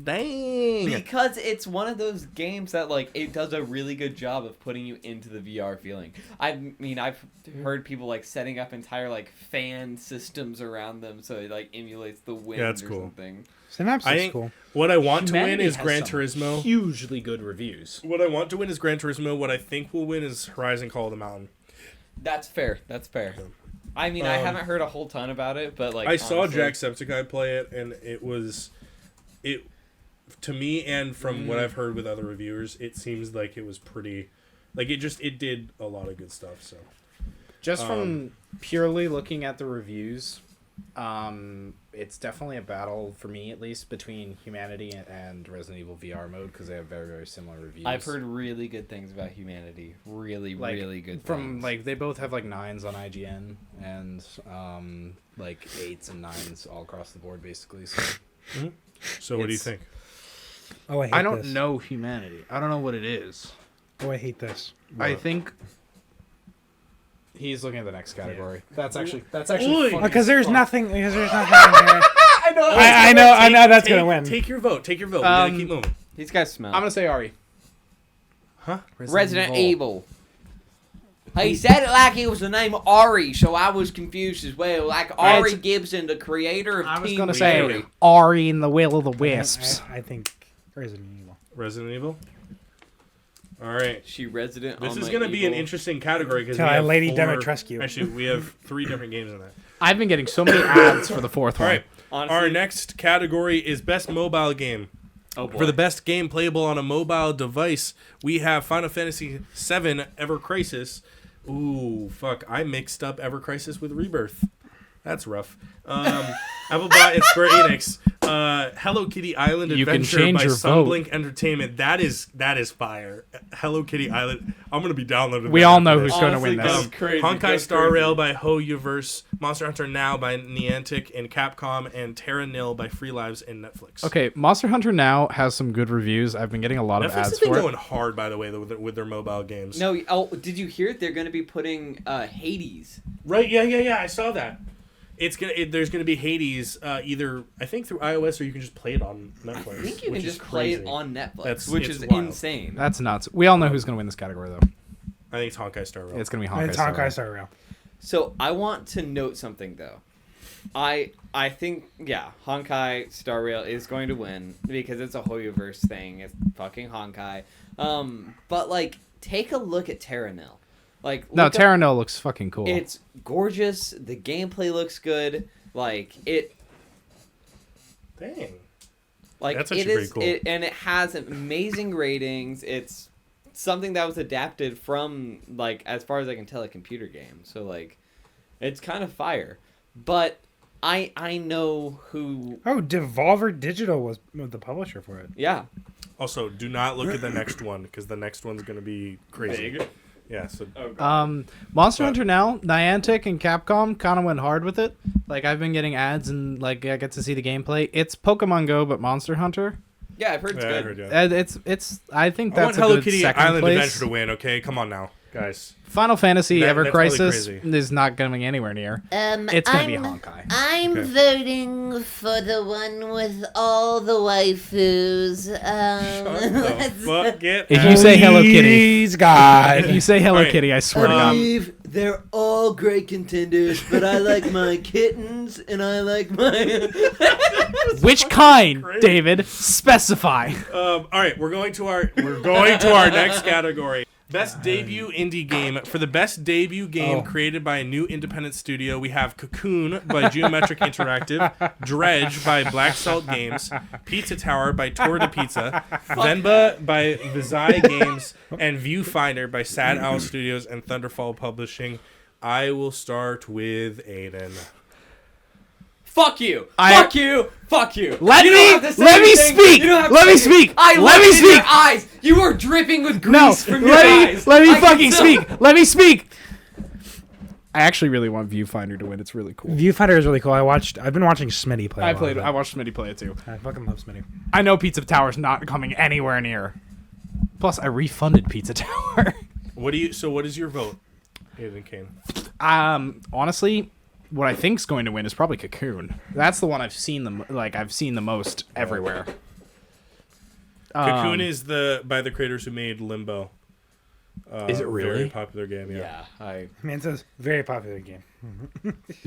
Dang. Because it's one of those games that, like, it does a really good job of putting you into the VR feeling. I mean, I've heard people, like, setting up entire, like, fan systems around them so it, like, emulates the wind Yeah, that's or cool. something. Synapse I looks think cool. what I want to win Humanity is has Gran some Turismo. Hugely good reviews. What I want to win is Gran Turismo. What I think will win is Horizon Call of the Mountain. That's fair. That's fair. I mean, I haven't heard a whole ton about it, but, like, I saw honestly, Jacksepticeye play it, and it to me, and from what I've heard with other reviewers, it seems like it was pretty, like it did a lot of good stuff. So Just from purely looking at the reviews, it's definitely a battle for me, at least, between Humanity and Resident Evil VR mode because they have very, very similar reviews. I've heard really good things about Humanity. Really, like, really good from things. like they both have like 9s on IGN and like 8s and 9s all across the board, basically. So what do you It's- think? Oh, I hate I don't this. know Humanity. I don't know what it is. Oh, I hate this. I think he's looking at the next category. That's actually Ooh. funny Because as there's fuck. nothing. Because there's nothing in here. I know that's gonna win. Take your vote. Take your vote. We gotta keep moving. These guys smell. I'm gonna say Ari. Huh? Resident Evil. He said it like it was the name Ari, so I was confused as well. Like Ari Gibson, the creator of I was Team gonna Fury. say Ari and the Will of the Wisps. I think Resident Evil. Resident Evil. All right. She resident. This on is my going to be an evil. interesting category because Till we have Lady 4 Dimitrescu. Actually, we have 3 different games in that. I've been getting so many ads for the fourth All one. right. Honestly- Our next category is best mobile game. Oh boy. For the best game playable on a mobile device, we have Final Fantasy VII Ever Crisis. Ooh, fuck. I mixed up Ever Crisis with Rebirth. That's rough. Applebot and Square Enix. Hello Kitty Island You can Adventure change by your Sunblink Entertainment. That is fire. Hello Kitty Island. I'm going to be downloading We that all after know this. who's going to Honestly, win go this. crazy, Honkai go Star crazy. Rail by HoYoverse, Monster Hunter Now by Niantic and Capcom, and Terra Nil by Free Lives and Netflix. Okay, Monster Hunter Now has some good reviews. I've been getting a lot of Netflix ads has been for going it. hard, by the way, with their mobile games. No, oh, did you hear it? They're going to be putting Hades. Right? Yeah. I saw that. There's gonna be Hades either I think through iOS or you can just play it on Netflix. I think you which can is just play it crazy. on Netflix, That's- which it's is wild. insane. That's nuts. We all know who's going to win this category, though. I think it's Honkai Star Rail. It's going to be Honkai It's Star Rail. Honkai Star Rail. So I want to note something though. I think Honkai Star Rail is going to win because it's a HoYoverse thing. It's fucking Honkai. But like, take a look at Terra Nil. Like, No, look up- Terra Nil looks fucking cool. It's gorgeous. The gameplay looks good. Like it. Dang. Like That's it actually is, pretty cool. and it has amazing ratings. It's something that was adapted from, like, as far as I can tell, a computer game. So like, it's kind of fire. But I know who. Oh, Devolver Digital was the publisher for it. Yeah. Also, do not look at the next one because the next one's gonna be crazy. Big. Yeah. So Monster Hunter now, Niantic and Capcom kind of went hard with it. Like I've been getting ads and like I get to see the gameplay. It's Pokemon Go but Monster Hunter. Yeah, I've heard it's yeah, good. I heard you. It's I think I that's want a Hello good Kitty second Island place. Adventure to win. Okay, come on now, guys. Final Fantasy Ever that's probably Crisis crazy. is not going anywhere near. It's going to be Honkai. I'm Okay. voting for the one with all the waifus. The fuck it. If you say Hello Kitty, Please, God. if you say Hello Alright. Kitty, I swear to God. Steve, they're all great contenders, but I like my kittens and I like my. Which kind, David? Specify. All right, we're going to our next category. Best debut indie game. For the best debut game created by a new independent studio, we have Cocoon by Geometric Interactive, Dredge by Black Salt Games, Pizza Tower by Tour de Pizza, Venba by Vizai Games, and Viewfinder by Sad Owl Studios and Thunderfall Publishing. I will start with Aiden. Fuck you! I- Fuck you! Fuck you! Let You me- don't have to say let me anything. speak. You don't have to Let me say anything. speak. I Let me looked in your speak. eyes. You are dripping with grease No, from your let me eyes. let me I can fucking tell. speak. Let me speak. I actually really want Viewfinder to win. It's really cool. Viewfinder is really cool. I've been watching Smitty play. I watched Smitty play it too. I fucking love Smitty. I know Pizza Tower's not coming anywhere near. Plus, I refunded Pizza Tower. What is your vote, Aiden Kane? Honestly, what I think's going to win is probably Cocoon. That's the one I've seen the most everywhere. Cocoon is by the creators who made Limbo. Is it really? Very popular game, yeah. I Man, it's a very popular game.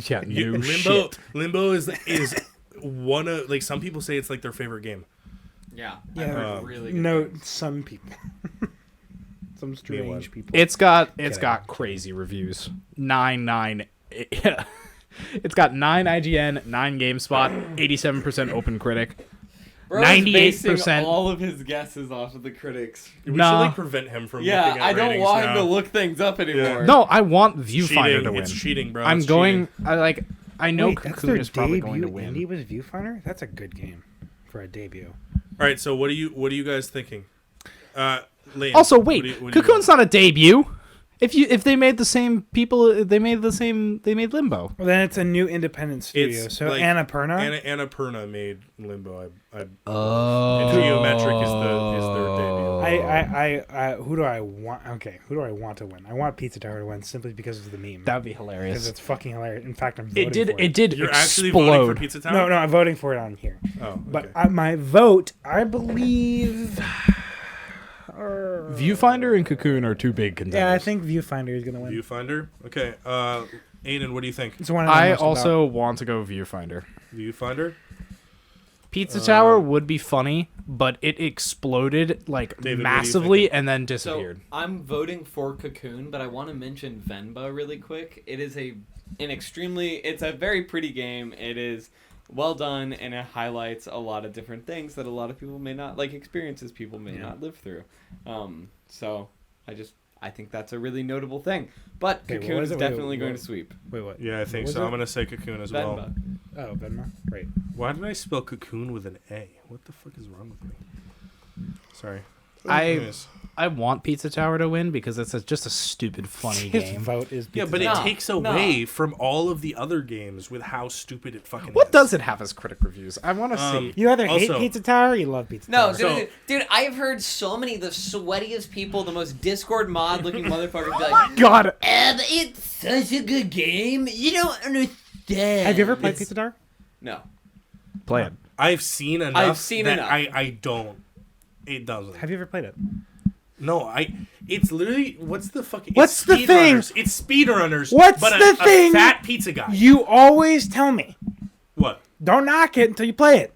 yeah Limbo shit. Limbo is one of, like, some people say it's like their favorite game. Yeah. Yeah, I heard really good no, things. some people, some strange people. It's got crazy reviews. 9. It's got 9 IGN, 9 GameSpot, 87% Open Critic. Bro is basing 98%. all of his guesses off of the critics. We should Nah. like prevent him from Yeah, looking at I don't ratings want now. him to look things up anymore. No, I want Viewfinder Cheating. to win. It's cheating, bro. I'm It's going. cheating. I know Wait, that's Cocoon their is probably debut going to win. indie was Viewfinder. That's a good game for a debut. All right, so what are you guys thinking? Lane, Also, what wait, do you Cocoon's want? not a debut. If they made the same people, they made Limbo. Well, then it's a new independent studio. It's So like Annapurna. Annapurna made Limbo. Oh. And Geometric is their debut. I who do I want? Okay, who do I want to win? I want Pizza Tower to win simply because of the meme. That'd be Because hilarious. it's fucking hilarious. In fact, I'm voting for it. It did You're actually voting for explode. Pizza Tower? No, I'm voting for it on here. Oh, okay. But my vote, I believe. Viewfinder and Cocoon are two big contenders. Yeah, I think Viewfinder is gonna win. Viewfinder. Okay. Aiden, what do you think? It's the one I know I most also want to go Viewfinder. Viewfinder. Pizza Tower would be funny, but it exploded like David, what are you massively thinking? and then So disappeared. I'm voting for Cocoon, but I want to mention Venba really quick. It is it's a very pretty game. It is well done, and it highlights a lot of different things that a lot of people may not like, experiences people may not live through. So I think that's a really notable thing. But Okay, what Cocoon was is it? Wait, definitely going what? to sweep. Wait, what? Yeah, I think What was so. it? I'm gonna say Cocoon as well. Venba. Oh, Venma. Right. Why did I spell Cocoon with an A? What the fuck is wrong with me? Sorry. Anyways. I want Pizza Tower to win because it's just a stupid, funny His game. vote is Yeah, Pizza but it Tower. Nah, takes away from all of the other games with how stupid it fucking What is. does it have as critic reviews? I want to see. You either hate Also- Pizza Tower or you love Pizza No, Tower. dude, I've heard so many of the sweatiest people, the most Discord mod looking motherfuckers be like, God, It's such a good game. You don't understand. Have you ever played It's- Pizza Tower? no. play it. I've seen enough. I've seen that enough. I don't. It doesn't. Have you ever played it? No, it's literally, what's the fucking... What's it's the thing? speedrunners. It's speedrunners. What's but the thing? A fat pizza guy. You always tell me. What? Don't knock it until you play it.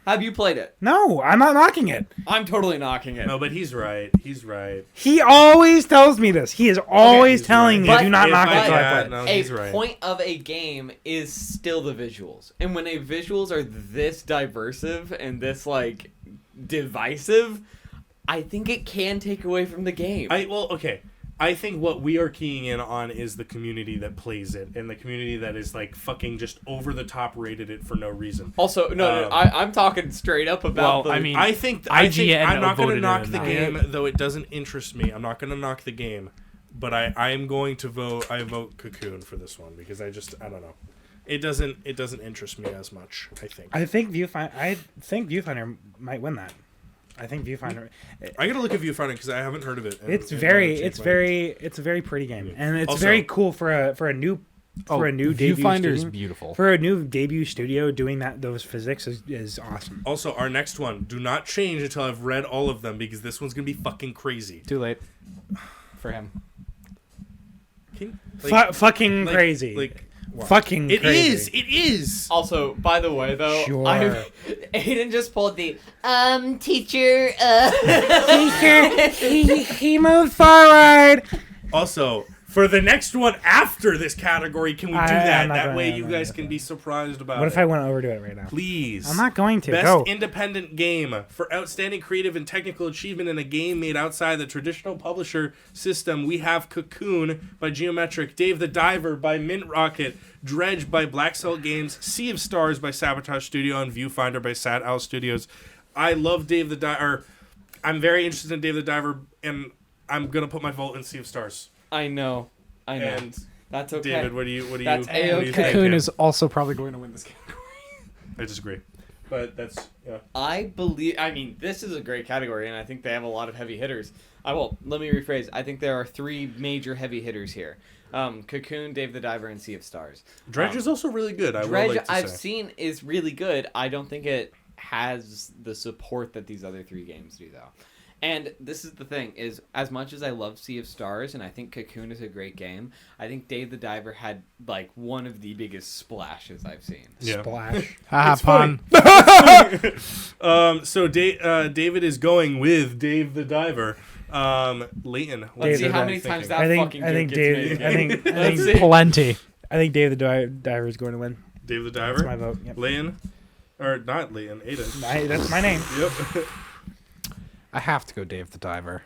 Have you played it? No, I'm not knocking it. I'm totally knocking it. No, but he's right. He's right. He always tells me this. He is always He's telling me, right. do not If knock it I- until I yeah, play it. no, A he's right. point of a game is still the visuals. And when a visuals are this diversive and this, like, divisive, I think it can take away from the game. Well, okay. I think what we are keying in on is the community that plays it and the community that is like fucking just over the top rated it for no reason. Also, no, I'm talking straight up about. Well, I mean, I think IGN I'm not going to voted knock it the in game, though it doesn't interest me. I'm not going to knock the game, but I am going to vote. I vote Cocoon for this one because I don't know. It doesn't interest me as much. I think Viewfinder might win that. I think Viewfinder. I gotta look at Viewfinder because I haven't heard of it. It's a very pretty game, and it's Also, very cool for a new debut Viewfinder studio. is beautiful. For a new debut studio, doing those physics is awesome. Also, our next one, do not change until I've read all of them because this one's gonna be fucking crazy. Too late for him. Fucking crazy. Fucking it crazy. It is. Also, by the way, though, Sure. Aiden just pulled the Teacher, he moved forward. Also, for the next one after this category, can we do that? I'm not That gonna- way I'm you not guys gonna can be surprised about What it. if I want to overdo it right now? Please. I'm not going to. Best Go. independent game for outstanding creative and technical achievement in a game made outside the traditional publisher system. We have Cocoon by Geometric, Dave the Diver by Mint Rocket, Dredge by Black Salt Games, Sea of Stars by Sabotage Studio, and Viewfinder by Sad Owl Studios. I love Dave the Diver. I'm very interested in Dave the Diver, and I'm gonna put my vote in Sea of Stars. I know. And That's okay. David, what do you That's what do you A-okay. think? Cocoon is also probably going to win this category. I disagree, but that's yeah. I mean, this is a great category, and I think they have a lot of heavy hitters. Let me rephrase. I think there are 3 major heavy hitters here. Cocoon, Dave the Diver, and Sea of Stars. Dredge is also really good. Dredge, would like to I've say. seen, is really good. I don't think it has the support that these other 3 games do, though. And this is the thing, is as much as I love Sea of Stars, and I think Cocoon is a great game, I think Dave the Diver had, like, one of the biggest splashes I've seen. Yeah. Splash. Haha, pun. So David is going with Dave the Diver. Leighton, Let's see Dave how the many Diver times thinking? that I fucking think joke gets Dave. made. I think Plenty. I think Dave the Diver is going to win. Dave the Diver. That's my vote. Yep. Leighton, or not Leighton, Aiden. That's my name. Yep. I have to go Dave the Diver.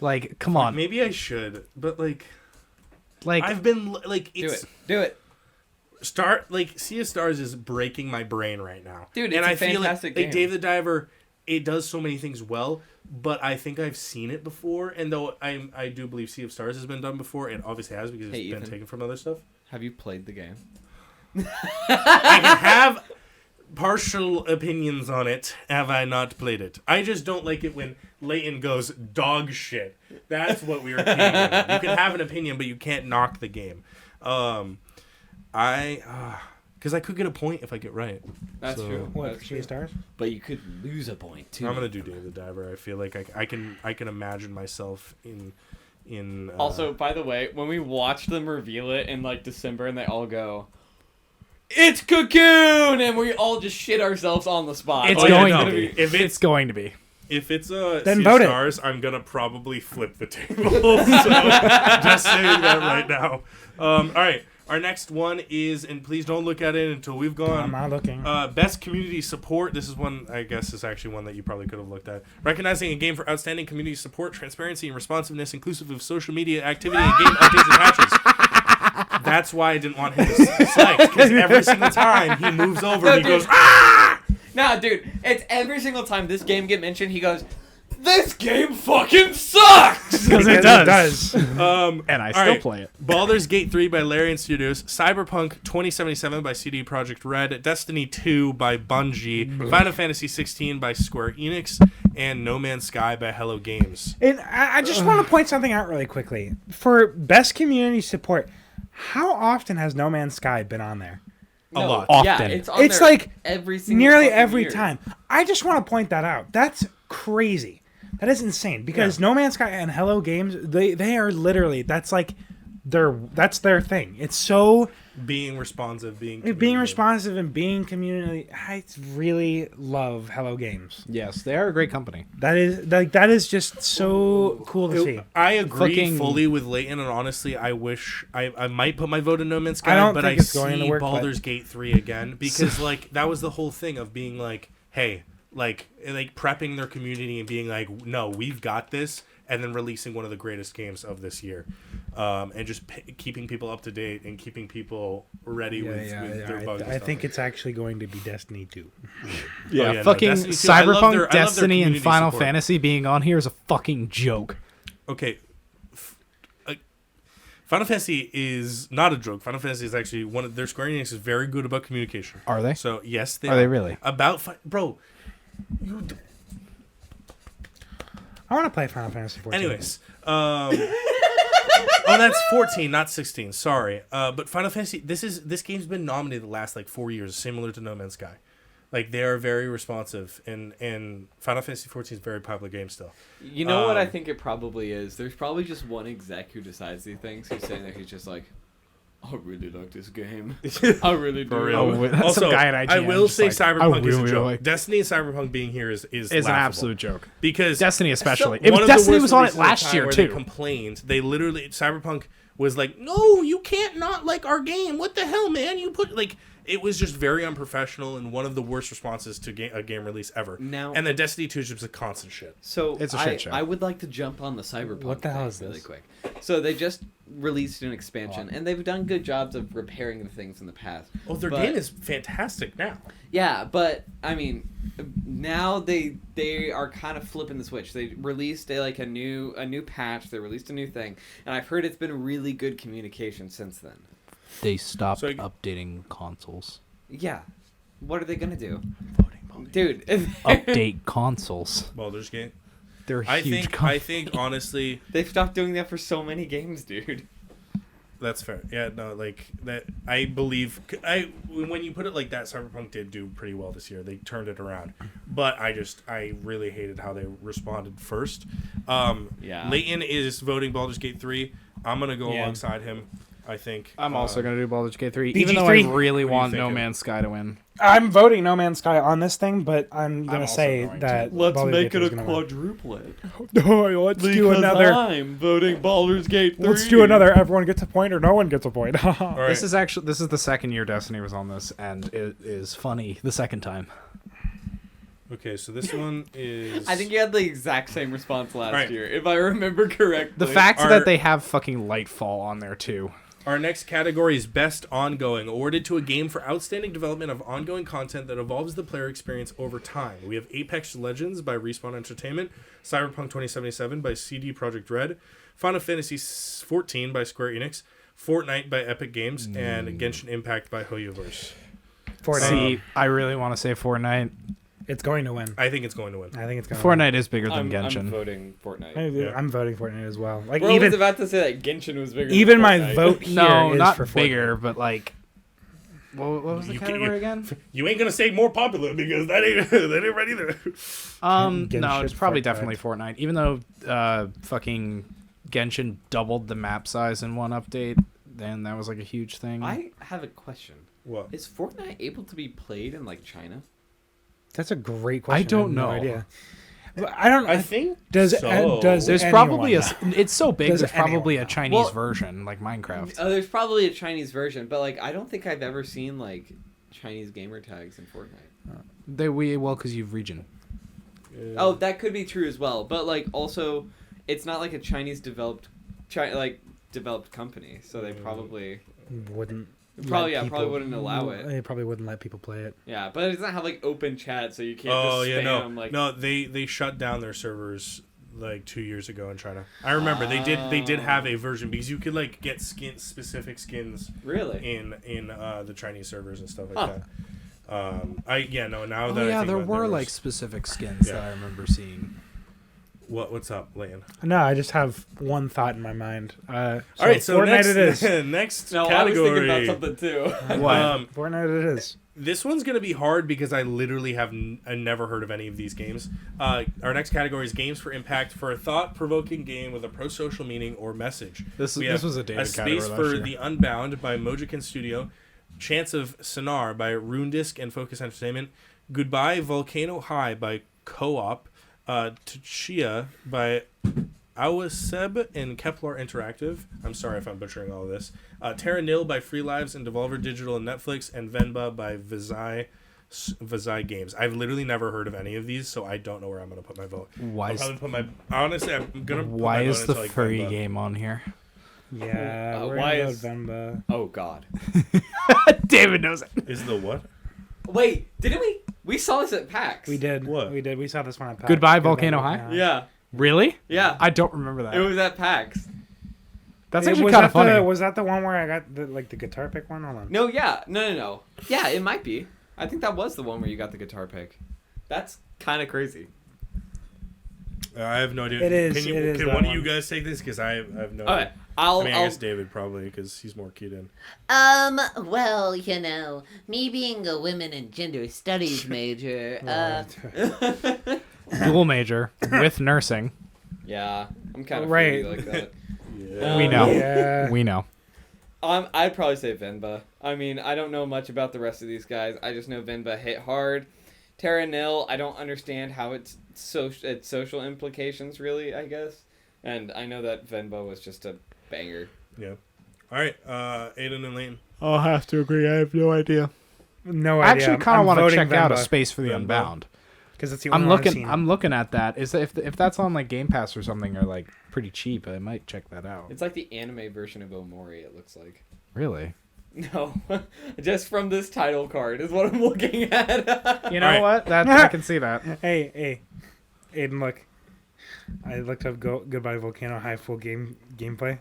Like, come on. Maybe I should, but like Like, I've been like Do it's it. Do it. Sea of Stars is breaking my brain right now, Dude, and it's a I feel fantastic like game. Dave the Diver, it does so many things well, but I think I've seen it before, and though I do believe Sea of Stars has been done before, it obviously has because it's Hey, been Ethan. taken from other stuff. Have you played the game? I can have partial opinions on it. Have I not played it? I just don't like it when Leighton goes dog shit. That's what we were keying in. You can have an opinion, but you can't knock the game. Because I could get a point if I get right. That's So- true. What? That's Sea true. Stars? But you could lose a point, too. I'm gonna do Dave the Diver. I feel like I can imagine myself in. Also, by the way, when we watch them reveal it in like December and they all go, "It's Cocoon!" and we all just shit ourselves on the spot. it's Oh, yeah, going no. to be. If It's going to be. If it's Then Sea of vote it. Stars, I'm gonna probably flip the table. So just saying that right now. All right, our next one is, and please don't look at it until we've I'm gone. not looking. Best community support. This is one, I guess, is actually one that you probably could have looked at. Recognizing a game for outstanding community support, transparency, and responsiveness, inclusive of social media activity and game updates and patches. That's why I didn't want him to select, because every single time he moves over, No, he dude. goes, ah! Nah, dude, it's every single time this game get mentioned, he goes, "This game fucking sucks!" Because it does. And And I still play it. Baldur's Gate 3 by Larian Studios, Cyberpunk 2077 by CD Projekt Red, Destiny 2 by Bungie, Final Fantasy 16 by Square Enix, and No Man's Sky by Hello Games. And I just want to point something out really quickly. For best community support, how often has No Man's Sky been on there? A lot. Yeah, Often. it's on It's there like every single Nearly fucking every year. time. I just want to point that out. That's crazy. That is insane because No Man's Sky and Hello Games, they are literally, that's like that's their thing. It's so Being responsive, being being responsive and being community. I really love Hello Games. Yes, they are a great company. That is just so cool to see. I agree Fucking- fully with Leighton, and honestly, I wish I might put my vote in No Man's I Sky, don't but think I it's going to see work, but- Baldur's Gate 3 again because like that was the whole thing of being like, hey, like prepping their community and being like, no, we've got this. and then releasing one of the greatest games of this year, and just keeping people up to date and keeping people ready with their bugs. I think it's actually going to be Destiny 2. Yeah, fucking Destiny 2. I love Cyberpunk, their Destiny, and community Final support. Fantasy being on here is a fucking joke. Okay. Final Fantasy is not a joke. Final Fantasy is actually one of their Square Enix is very good about communication. Are they? So yes, they Are they really? Bro. I want to play Final Fantasy 14. Anyways, oh, that's 14, not 16. Sorry, but Final Fantasy. This game's been nominated the last like 4 years, similar to No Man's Sky. Like they are very responsive, and Final Fantasy 14 is a very popular game still. You know what I think it probably is? There's probably just one exec who decides these things. Who's sitting there, he's just like, I really like this game. I really do. For real. Oh, that's Also, some guy at IGN I will just say like, Cyberpunk I is a really joke. like- Destiny and Cyberpunk being here is It's an laughable. absolute joke. Because Destiny especially. one of the Destiny worst was on it releases of last time year where too. They complained. They literally Cyberpunk was like, "No, you can't not like our game. What the hell, man? You put like." It was just very unprofessional and one of the worst responses to a game release ever. Now- and then Destiny 2 is just a constant shit. So It's a shit show. I would like to jump on the Cyberpunk. What the hell thing is really this? quick? So they just released an expansion, and they've done good jobs of repairing the things in the past. Oh, their But- game is fantastic now. Yeah, but I mean, now they are kind of flipping the switch. They released a new patch. They released a new thing, and I've heard it's been really good communication since then. They stopped So- updating consoles. Yeah, what are they gonna do, dude? Update consoles. Baldur's Gate. They're I huge. think honestly, They've stopped doing that for so many games, dude. that's fair. Yeah, no, like that. I believe when you put it like that, Cyberpunk did do pretty well this year. They turned it around, but I really hated how they responded first. Yeah. Leighton is voting Baldur's Gate 3. I'm gonna go Yeah. alongside him. I think I'm also going to do Baldur's Gate 3, BG3. even though I really What do you want think No of- Man's Sky to win. I'm voting No Man's Sky on this thing, but I'm going to also say going that Let's Baldur's make Gate it 3 a is gonna win. quadruplet. No, let's do another. I'm voting Baldur's Gate 3. Let's do another. Everyone gets a point, or no one gets a point. All right. This is the second year Destiny was on this, and it is funny the second time. Okay, so this one is. I think you had the exact same response last Right. year, if I remember correctly. The fact Are- that they have fucking Lightfall on there too. Our next category is Best Ongoing, awarded to a game for outstanding development of ongoing content that evolves the player experience over time. We have Apex Legends by Respawn Entertainment, Cyberpunk 2077 by CD Projekt Red, Final Fantasy 14 by Square Enix, Fortnite by Epic Games, and Genshin Impact by HoYoverse. Fortnite. See, I really want to say Fortnite. It's going to win. I think it's going to win. I think it's going to win. Fortnite is bigger than I'm Genshin. voting Fortnite. I'm voting Fortnite as well. Like Bro, I was even about to say that Genshin was bigger even than my Fortnite. vote here No, is not for Fortnite. bigger, but like, what was the You category again? You ain't gonna say more popular because that ain't right either. Genshin No, it's probably Fortnite. definitely Fortnite. Even though fucking Genshin doubled the map size in one update, then that was like a huge thing. I have a question. What? Is Fortnite able to be played in like China? That's a great question. don't have no know. idea. But I don't. I think does so. does There's anyone probably know? it's so big. Does There's probably anyone a know? Chinese Well- version like Minecraft. There's probably a Chinese version, but like I don't think I've ever seen like Chinese gamer tags in Fortnite. Because you've region. Oh, that could be true as well. But like also, it's not like a Chinese developed company, so they probably wouldn't. Probably let people- wouldn't allow it. They probably wouldn't let people play it. Yeah, but it doesn't have like open chat, so you can't Oh just yeah, spam no, like. no. They shut down their servers like 2 years ago in China. I remember they did have a version because you could like get specific skins Really? in the Chinese servers and stuff like Huh. that. Now Oh that I yeah, think there about it, were was- like specific skins Yeah. that I remember seeing. what's up, Leighton? No, I just have one thought in my mind. All right, so Fortnite next, it is. next No, I was thinking category. about something too. What? Fortnite it is. This one's going to be hard because I literally have never heard of any of these games. Our next category is Games for Impact for a thought-provoking game with a pro-social meaning or message. This We was have a David category Space last for year. the Unbound by Mojican Studio, Chance of Sonar by Runedisc and Focus Entertainment, Goodbye Volcano High by Co-op, Tchia by Awaseb and Kepler Interactive. I'm sorry if I'm butchering all of this. Terra Nil by Free Lives and Devolver Digital and Netflix, and Venba by Vizai Vazai Games. I've literally never heard of any of these, so I don't know where I'm gonna put my vote. Honestly, I'm gonna. Why put my is vote the into, like, furry Venba. game on here? Yeah, we're why gonna is- vote Venba. Oh God. David knows it. Is the what? Wait, didn't we? We saw this at PAX. We did. What? We did. We saw this one at PAX. Goodbye, Volcano High? Yeah. Really? Yeah. I don't remember that. It was at PAX. That's Hey, actually was kind of that funny. was that the one where I got the guitar pick one? Hold on. No, yeah. No. Yeah, it might be. I think that was the one where you got the guitar pick. That's kind of crazy. I have no idea. It is- Can, it is can that one of one. you guys take this? Because I have no. All idea. right. I'll. I guess David probably because he's more keyed in. Well, you know, me being a women and gender studies major, Dual major with nursing. Yeah, I'm kind of Right. like that. Yeah. We know. Yeah. We know. I'd probably say Venba. I mean, I don't know much about the rest of these guys. I just know Venba hit hard. Terra Nil, I don't understand how its social implications really, I guess. And I know that Venba was just a banger. Yeah. All right. Aiden and Lane. I'll have to agree. I have no idea. No I idea. actually kind of want to check out A Venba, Space for the Venba. Unbound. because it's the I'm only one I've looking. seen. I'm looking at that. Is if that's on like Game Pass or something, or like pretty cheap, I might check that out. It's like the anime version of Omori, it looks like. Really? No, just from this title card is what I'm looking at. You know All right. what? That I can see that. Hey, Aiden, look. I looked up Goodbye Volcano High full gameplay.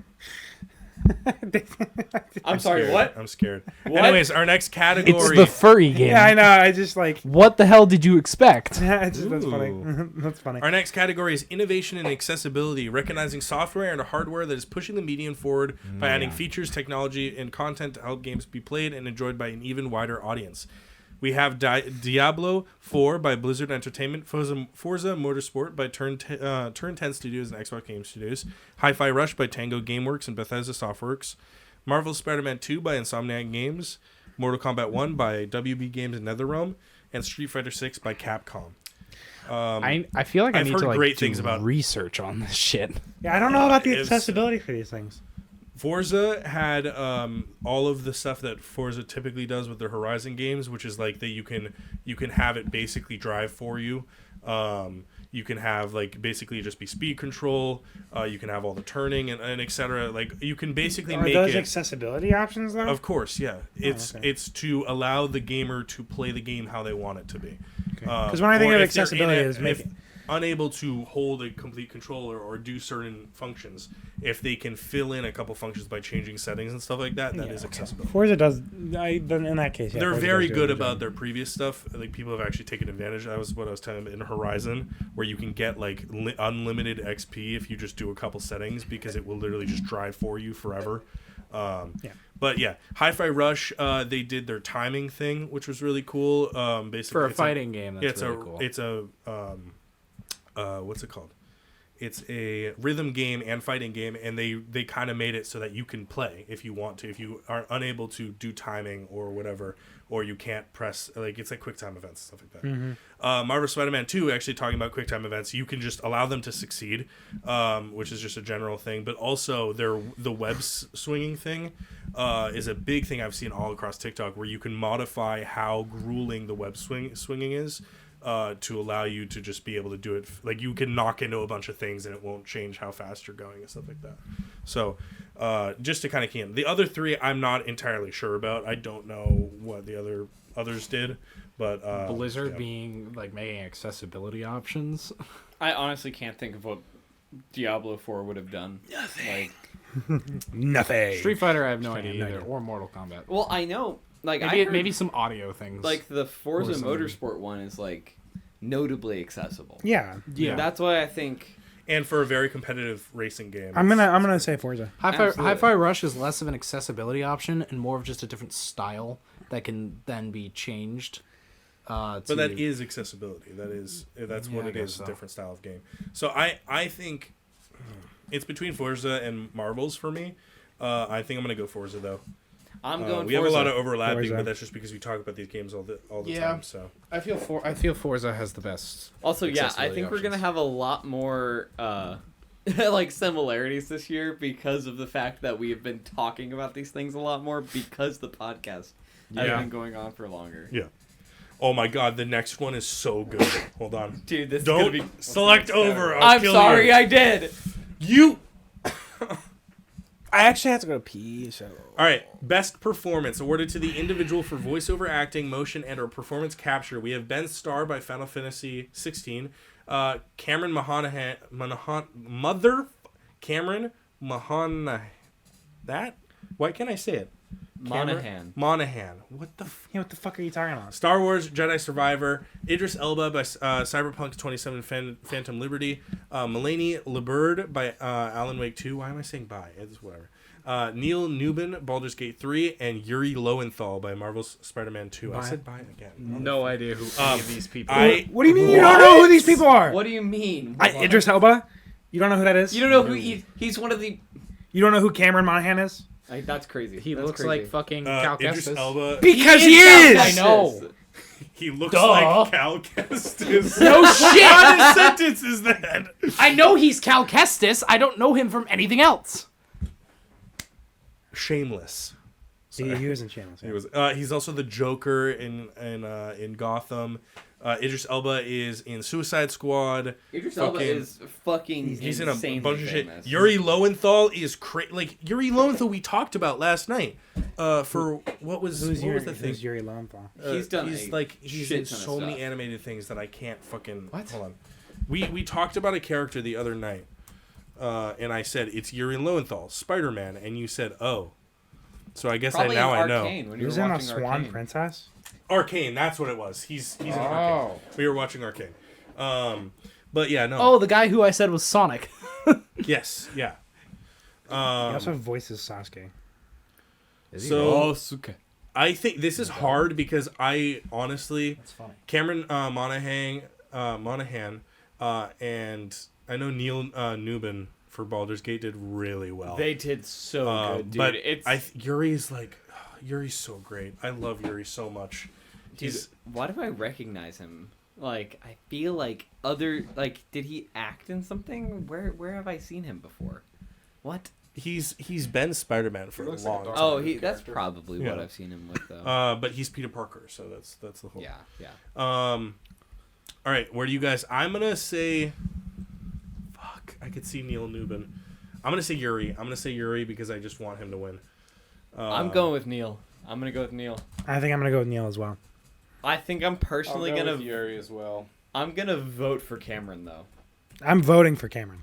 I'm sorry, scared. what? I'm scared. What? Anyways, our next It's category. the furry game. Yeah, I know. I just like. What the hell did you expect? That's funny. Ooh. That's funny. Our next category is innovation and accessibility, recognizing software and hardware that is pushing the medium forward by adding features, technology, and content to help games be played and enjoyed by an even wider audience. We have Diablo 4 by Blizzard Entertainment, Forza Motorsport by Turn 10 Studios and Xbox Game Studios, Hi-Fi Rush by Tango Gameworks and Bethesda Softworks, Marvel's Spider-Man 2 by Insomniac Games, Mortal Kombat 1 by WB Games and NetherRealm, and Street Fighter 6 by Capcom. I feel like I I've need heard to like great do things about- research on this shit. Yeah, I don't know about the It's- accessibility for these things. Forza had all of the stuff that Forza typically does with their Horizon games, which is like that you can have it basically drive for you. You can have like basically just be speed control. You can have all the turning and etc. Like you can basically Are make those it. accessibility options though? Of course, yeah. It's okay. it's to allow the gamer to play the game how they want it to be. Because when I think Or of if they're accessibility, in a- is if making. unable to hold a complete controller or do certain functions, if they can fill in a couple functions by changing settings and stuff like that, that is accessible. Forza does. Then in that case, yeah, They're Forza very does do a good about job. their previous stuff. Like people have actually taken advantage. That was what I was telling them in Horizon, where you can get like unlimited XP if you just do a couple settings because it will literally just drive for you forever. Yeah. But yeah, Hi-Fi Rush, they did their timing thing, which was really cool. Basically, For a it's fighting game, that's yeah, really cool. it's a what's it called? It's a rhythm game and fighting game, and they kind of made it so that you can play if you want to. If you are unable to do timing or whatever, or you can't press, like it's like quick time events, stuff like that. Mm-hmm. Marvel Spider-Man 2, actually talking about quick time events, you can just allow them to succeed, which is just a general thing. But also the web swinging thing is a big thing I've seen all across TikTok, where you can modify how grueling the web swinging is. To allow you to just be able to do it, like you can knock into a bunch of things and it won't change how fast you're going and stuff like that. So, just to kind of key in, the other three I'm not entirely sure about. I don't know what the others did, but Blizzard yeah. being like making accessibility options. I honestly can't think of what Diablo 4 would have done. Nothing. Nothing. Street Fighter, I have no idea no either, idea. or Mortal Kombat. Well, I know. Like I Maybe heard, maybe some audio things. like the Forza or some- Motorsport one is like notably accessible. Yeah, yeah. That's why I think. And for a very competitive racing game, I'm gonna say Forza. Absolutely. Hi-Fi Rush is less of an accessibility option and more of just a different style that can then be changed. But that is accessibility. That's what I it guess is. so. A different style of game. So I think it's between Forza and Marvels for me. I think I'm gonna go Forza though. I'm going. We have a Forza. lot of overlapping, Forza. but that's just because we talk about these games all the Yeah. time. So I feel Forza has the best. Also, yeah, I accessibility think we're gonna options. have a lot more like similarities this year because of the fact that we have been talking about these things a lot more because the podcast has Yeah. been going on for longer. yeah. Oh my god, the next one is so good. Hold on. Dude, this Don't is gonna be select over. I'll I'm kill sorry, you. I did. You. I actually have to go pee, so. All right, best performance awarded to the individual for voiceover acting, motion, and/or performance capture. We have Ben Starr by Final Fantasy 16, Cameron Cameron Mahana. That? Why can't I say it? Monahan. What the? What the fuck are you talking about? Star Wars Jedi Survivor, Idris Elba by Cyberpunk 27 Phantom Liberty, Mulaney LeBird by Alan Wake 2. Why am I saying by? It's whatever. Neil Newbin, Baldur's Gate 3, and Yuri Lowenthal by Marvel's Spider-Man 2. I said by again. No idea who any of these people are. What do you mean you don't know who these people are? What do you mean? Idris Elba? You don't know who that is? You don't know who he's one of the. You don't know who Cameron Monaghan is? Like, that's crazy. He That's looks crazy. like fucking Cal Idris Kestis. Elba. Because he is! I know. He looks Duh. like Cal Kestis. No shit! What kind of sentence is that? I know he's Cal Kestis. I don't know him from anything else. Shameless. He was in Shameless. He was. He's also the Joker in Gotham. Idris Elba is in Suicide Squad. Idris Elba is fucking He's in a insanely bunch of shit. famous. Yuri Lowenthal is like Yuri Lowenthal we talked about last night. For what was the thing? Who's Yuri Lowenthal? He's done He's a like he's shit in ton of so many stuff. animated things that I can't fucking. What? Hold on. We talked about a character the other night, and I said it's Yuri Lowenthal, Spider-Man, and you said oh. So I guess Probably I in know. Arcane, when He you was were in a watching Swan Arcane. Princess? Arcane, that's what it was. He's in Arcane. We were watching Arcane. But yeah, no. Oh, the guy who I said was Sonic. Yes, yeah. He also voices Sasuke. So I think this is hard because I honestly, That's funny. Cameron Monahan, and I know Neil Newbin for Baldur's Gate did really well. They did so good, dude. But It's Yuri's Yuri's so great. I love Yuri so much. dude. Why do I recognize him? Like, I feel like did he act in something? Where have I seen him before? What? He's been Spider-Man for a looks like a long Dark time. Oh, Spider that's character. probably what Yeah. I've seen him with though. But he's Peter Parker, so that's the whole. Yeah. All right, where do you guys? I'm gonna say. Fuck, I could see Neil Newbin. I'm gonna say Yuri. I'm gonna say Yuri because I just want him to win. I'm going with Neil. I'm gonna go with Neil. I think I'm going to go with Neil as well. I think I'm personally gonna. Yuri as well. I'm gonna vote for Cameron though. I'm voting for Cameron.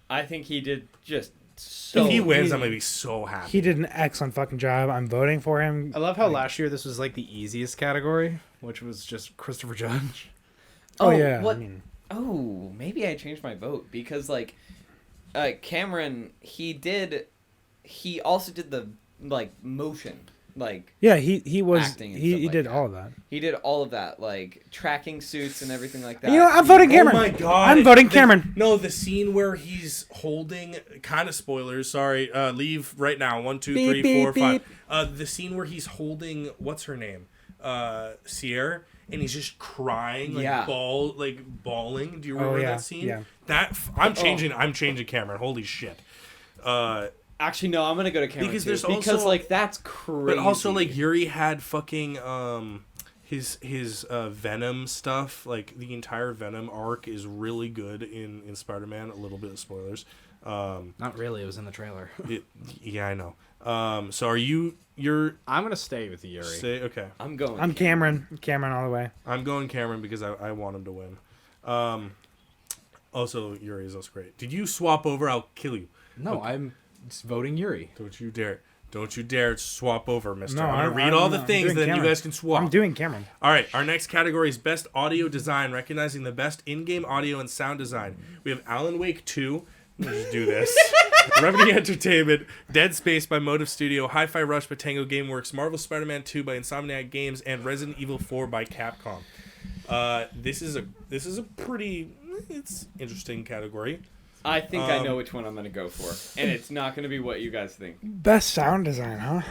I think he did just so. If he wins, I'm gonna be so happy. He did an excellent fucking job. I'm voting for him. I love how last year this was like the easiest category, which was just Christopher Judge. Oh, yeah. What? I mean, Oh, maybe I changed my vote because Cameron, he also did the motion, yeah, he was acting and he stuff like did that. all of that. he did all of that, tracking suits and everything like that. You know, I'm voting Cameron. Oh my god! I'm voting Cameron. No, the scene where he's holding kind of spoilers. Sorry, leave right now. 1, 2, 3, Beep, 4, beep, 5. The scene where he's holding what's her name, Sierra, and he's just crying, Yeah. bawling. Do you remember yeah, that scene? yeah. I'm changing Cameron. Holy shit. Actually, no, I'm gonna go to Cameron Because too, there's because also- that's crazy. But also, Yuri had fucking his Venom stuff. Like the entire Venom arc is really good in Spider-Man. A little bit of spoilers. Not really. It was in the trailer. Yeah, I know. So are you're I'm gonna stay with Yuri. say okay? I'm going. I'm Cameron. Cameron all the way. I'm going Cameron because I want him to win. Also, Yuri is also great. Did you swap over? I'll kill you. No, I'm just voting Yuri. Don't you dare. Don't you dare swap over, mister. No, I'm going to read I'm all the doing things, then Cameron. you guys can swap. I'm doing Cameron. All right, our next category is Best Audio Design, recognizing the best in-game audio and sound design. We have Alan Wake 2. Let's just do this. Remedy Entertainment, Dead Space by Motive Studio, Hi-Fi Rush by Tango Gameworks, Marvel Spider-Man 2 by Insomniac Games, and Resident Evil 4 by Capcom. This is a pretty interesting category. I think I know which one I'm gonna go for, and it's not gonna be what you guys think. Best sound design, huh?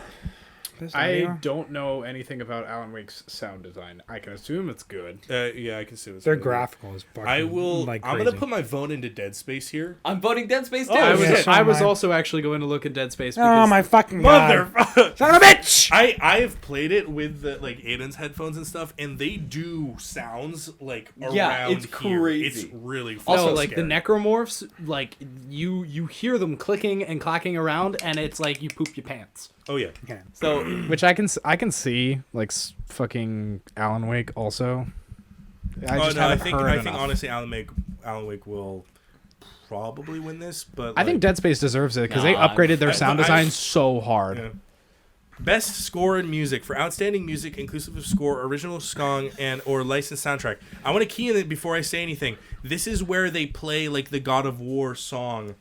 Best I audio? don't know anything about Alan Wake's sound design. I can assume it's good. Yeah, I can see. They're graphical as fuck. I will. Like I'm crazy. gonna put my vote into Dead Space here. I'm voting Dead Space 2. Oh, I was shit. I was Mine. also actually going to look at Dead Space Oh because my fucking god! Mother. Son of a bitch! I have played it with the, like Aiden's headphones and stuff, and they do sounds like Yeah, around it's here. crazy. It's really also fucking like scary. the necromorphs, like you hear them clicking and clacking around, and it's like you poop your pants. Oh yeah. Okay. So Which I can see like fucking Alan Wake also. I just haven't heard I think enough. honestly, Alan Wake will probably win this, but I think like, Dead Space deserves it because they Nah, upgraded their I- sound I- design so hard. yeah. Best score in music for outstanding music, inclusive of score, original song, and or licensed soundtrack. I want to key in it before I say anything. This is where they play like the God of War song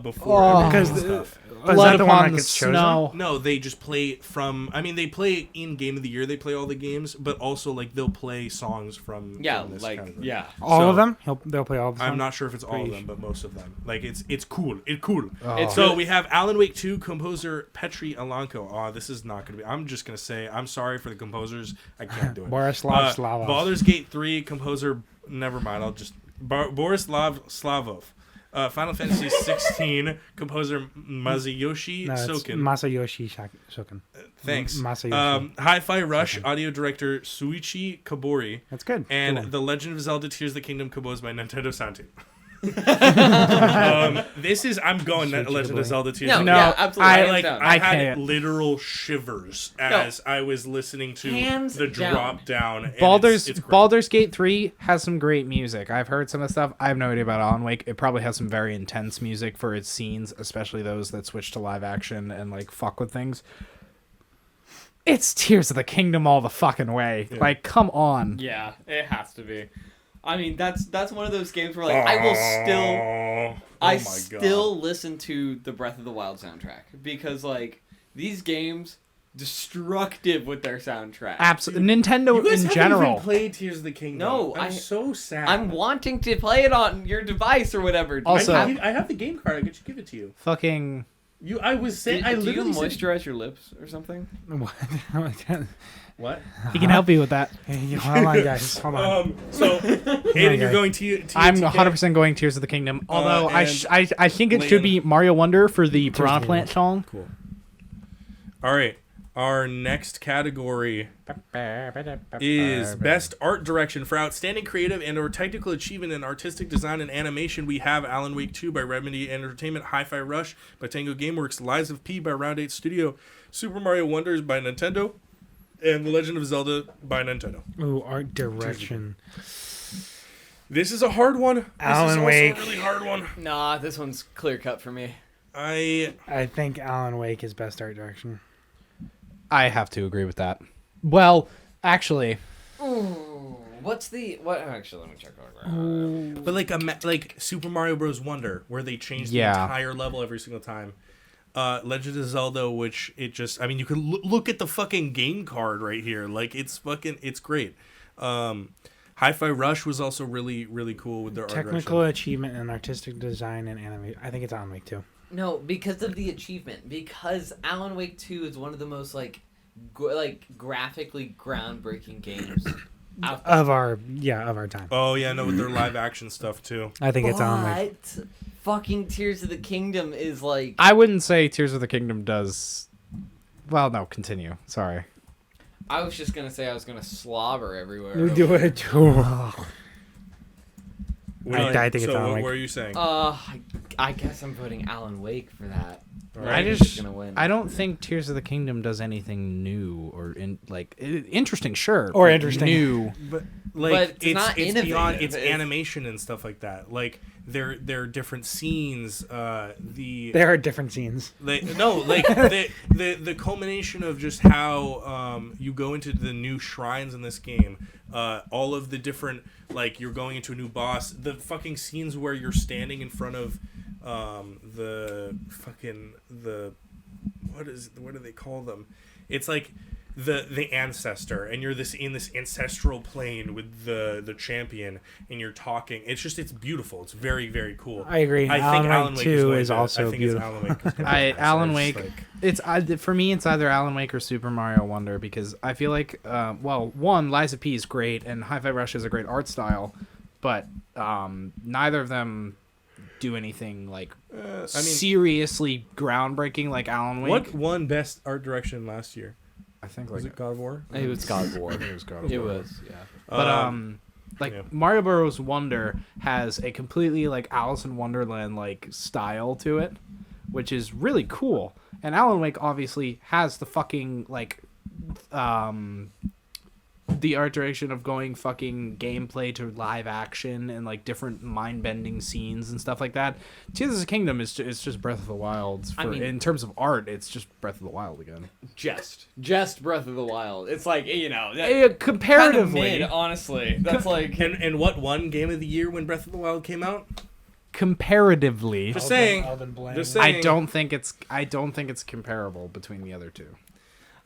before Oh. because Because stuff. is Blood that the one upon that the gets chosen? snow. No, they just play from. I mean, they play in Game of the Year. They play all the games, but also like they'll play songs from. yeah, from this like category. yeah. All So- of them? They'll play all of them. I'm not sure if it's all of them, but most of them. Like it's cool. It's cool. It's So really- we have Alan Wake 2 composer Petri Alanko. Oh, this is not gonna be. I'm just gonna say I'm sorry for the composers. I can't do it. Borislav Slavov. Baldur's Gate 3 composer. Never mind. I'll just Borislav Slavov. Final Fantasy 16 composer Masayoshi No, it's Soken. Masayoshi Shoken. Thanks. Masayoshi. Hi-Fi Rush audio director Suichi Kabori. That's good. And Good one. The Legend of Zelda Tears of the Kingdom composed by Nintendo Santi. This is I'm going Switch Legend it of Zelda Tears No, of the No, yeah, absolutely. I hands like down. I had can't. literal shivers as I was listening to Hands the down. drop down. And Baldur's it's great. Baldur's Gate 3 has some great music. I've heard some of the stuff. I have no idea about Alan Wake. It probably has some very intense music for its scenes, especially those that switch to live action and like fuck with things. It's Tears of the Kingdom all the fucking way. Yeah. Like, come on. Yeah, it has to be. I mean, that's one of those games where like I will still Oh I my still listen to the Breath of the Wild soundtrack because like these games destructive with their soundtrack. Absolutely. Nintendo You guys in haven't general. even played Tears of the Kingdom. No, I'm so sad. I'm wanting to play it on your device or whatever. Also- I have the game card. I could just give it to you. Fucking. I was saying. I do you literally said, moisturize your lips or something? what? He can help you with that. Hold on, guys. Hold on. So, Aiden, you're going to. I'm TNTK? 100% going Tears of the Kingdom. Although I think it should be Lane. Mario Wonder for the Piranha Kingdom. Plant song. Cool. All right. Our next category is Best Art Direction. For outstanding creative and or technical achievement in artistic design and animation, we have Alan Wake 2 by Remedy Entertainment, Hi-Fi Rush by Tango Gameworks, Lies of P by Round 8 Studio, Super Mario Wonders by Nintendo, and The Legend of Zelda by Nintendo. Ooh, art direction. This is a hard one. This Alan is Wake. also a really hard one. Nah, this one's clear cut for me. I think Alan Wake is best art direction. I have to agree with that. Well, actually, What's the what? Actually, let me check. but like Super Mario Bros. Wonder, where they changed the Yeah. entire level every single time. Legend of Zelda, which it just, I mean, you can look at the fucking game card right here. Like, it's great. Hi-Fi Rush was also really, really cool with their art Technical direction. achievement and artistic design and animation. I think it's Alan Wake too. No, because of the achievement. Because Alan Wake 2 is one of the most graphically groundbreaking games out there. Of our time. Oh, yeah, no, with their live action stuff, too. I think it's Alan Wake. But fucking Tears of the Kingdom is like I wouldn't say Tears of the Kingdom does. Well, no, continue. Sorry. I was just gonna say I was gonna slobber everywhere. You do it too. I think it's so Alan what Wake. were you saying? I guess I'm voting Alan Wake for that. I Wake just is gonna win. I don't think Tears of the Kingdom does anything new or interesting. Sure, Or but interesting. New. But But it's not beyond innovative. it's It's- animation and stuff like that. Like there are different scenes. There are different scenes. The culmination of just how you go into the new shrines in this game. All of the different, like, you're going into a new boss. The fucking scenes where you're standing in front of what do they call them? It's like the ancestor, and you're in this ancestral plane with the champion, and you're talking. It's beautiful. It's very, very cool. I agree. I think Alan Wake 2 is also beautiful. Alan Wake is gonna be Alan nice. Wake. For me, it's either Alan Wake or Super Mario Wonder, because I feel like, one, Liza P is great and Hi-Fi Rush is a great art style, but neither of them do anything like seriously groundbreaking like Alan Wake. What won best art direction last year? I think Was it God of War? It was God of War. it was God of It War. was, yeah. But yeah. Mario Bros. Wonder has a completely like Alice in Wonderland like style to it, which is really cool. And Alan Wake obviously has the fucking like the art direction of going fucking gameplay to live action and like different mind bending scenes and stuff like that. Tears of the Kingdom is just Breath of the Wild. In terms of art, it's just Breath of the Wild again. Just Breath of the Wild. It's like, Comparatively, kind of mid, honestly. That's like And what won Game of the Year when Breath of the Wild came out? comparatively, Just saying. Elden Bling. Just saying. I don't think it's comparable between the other two.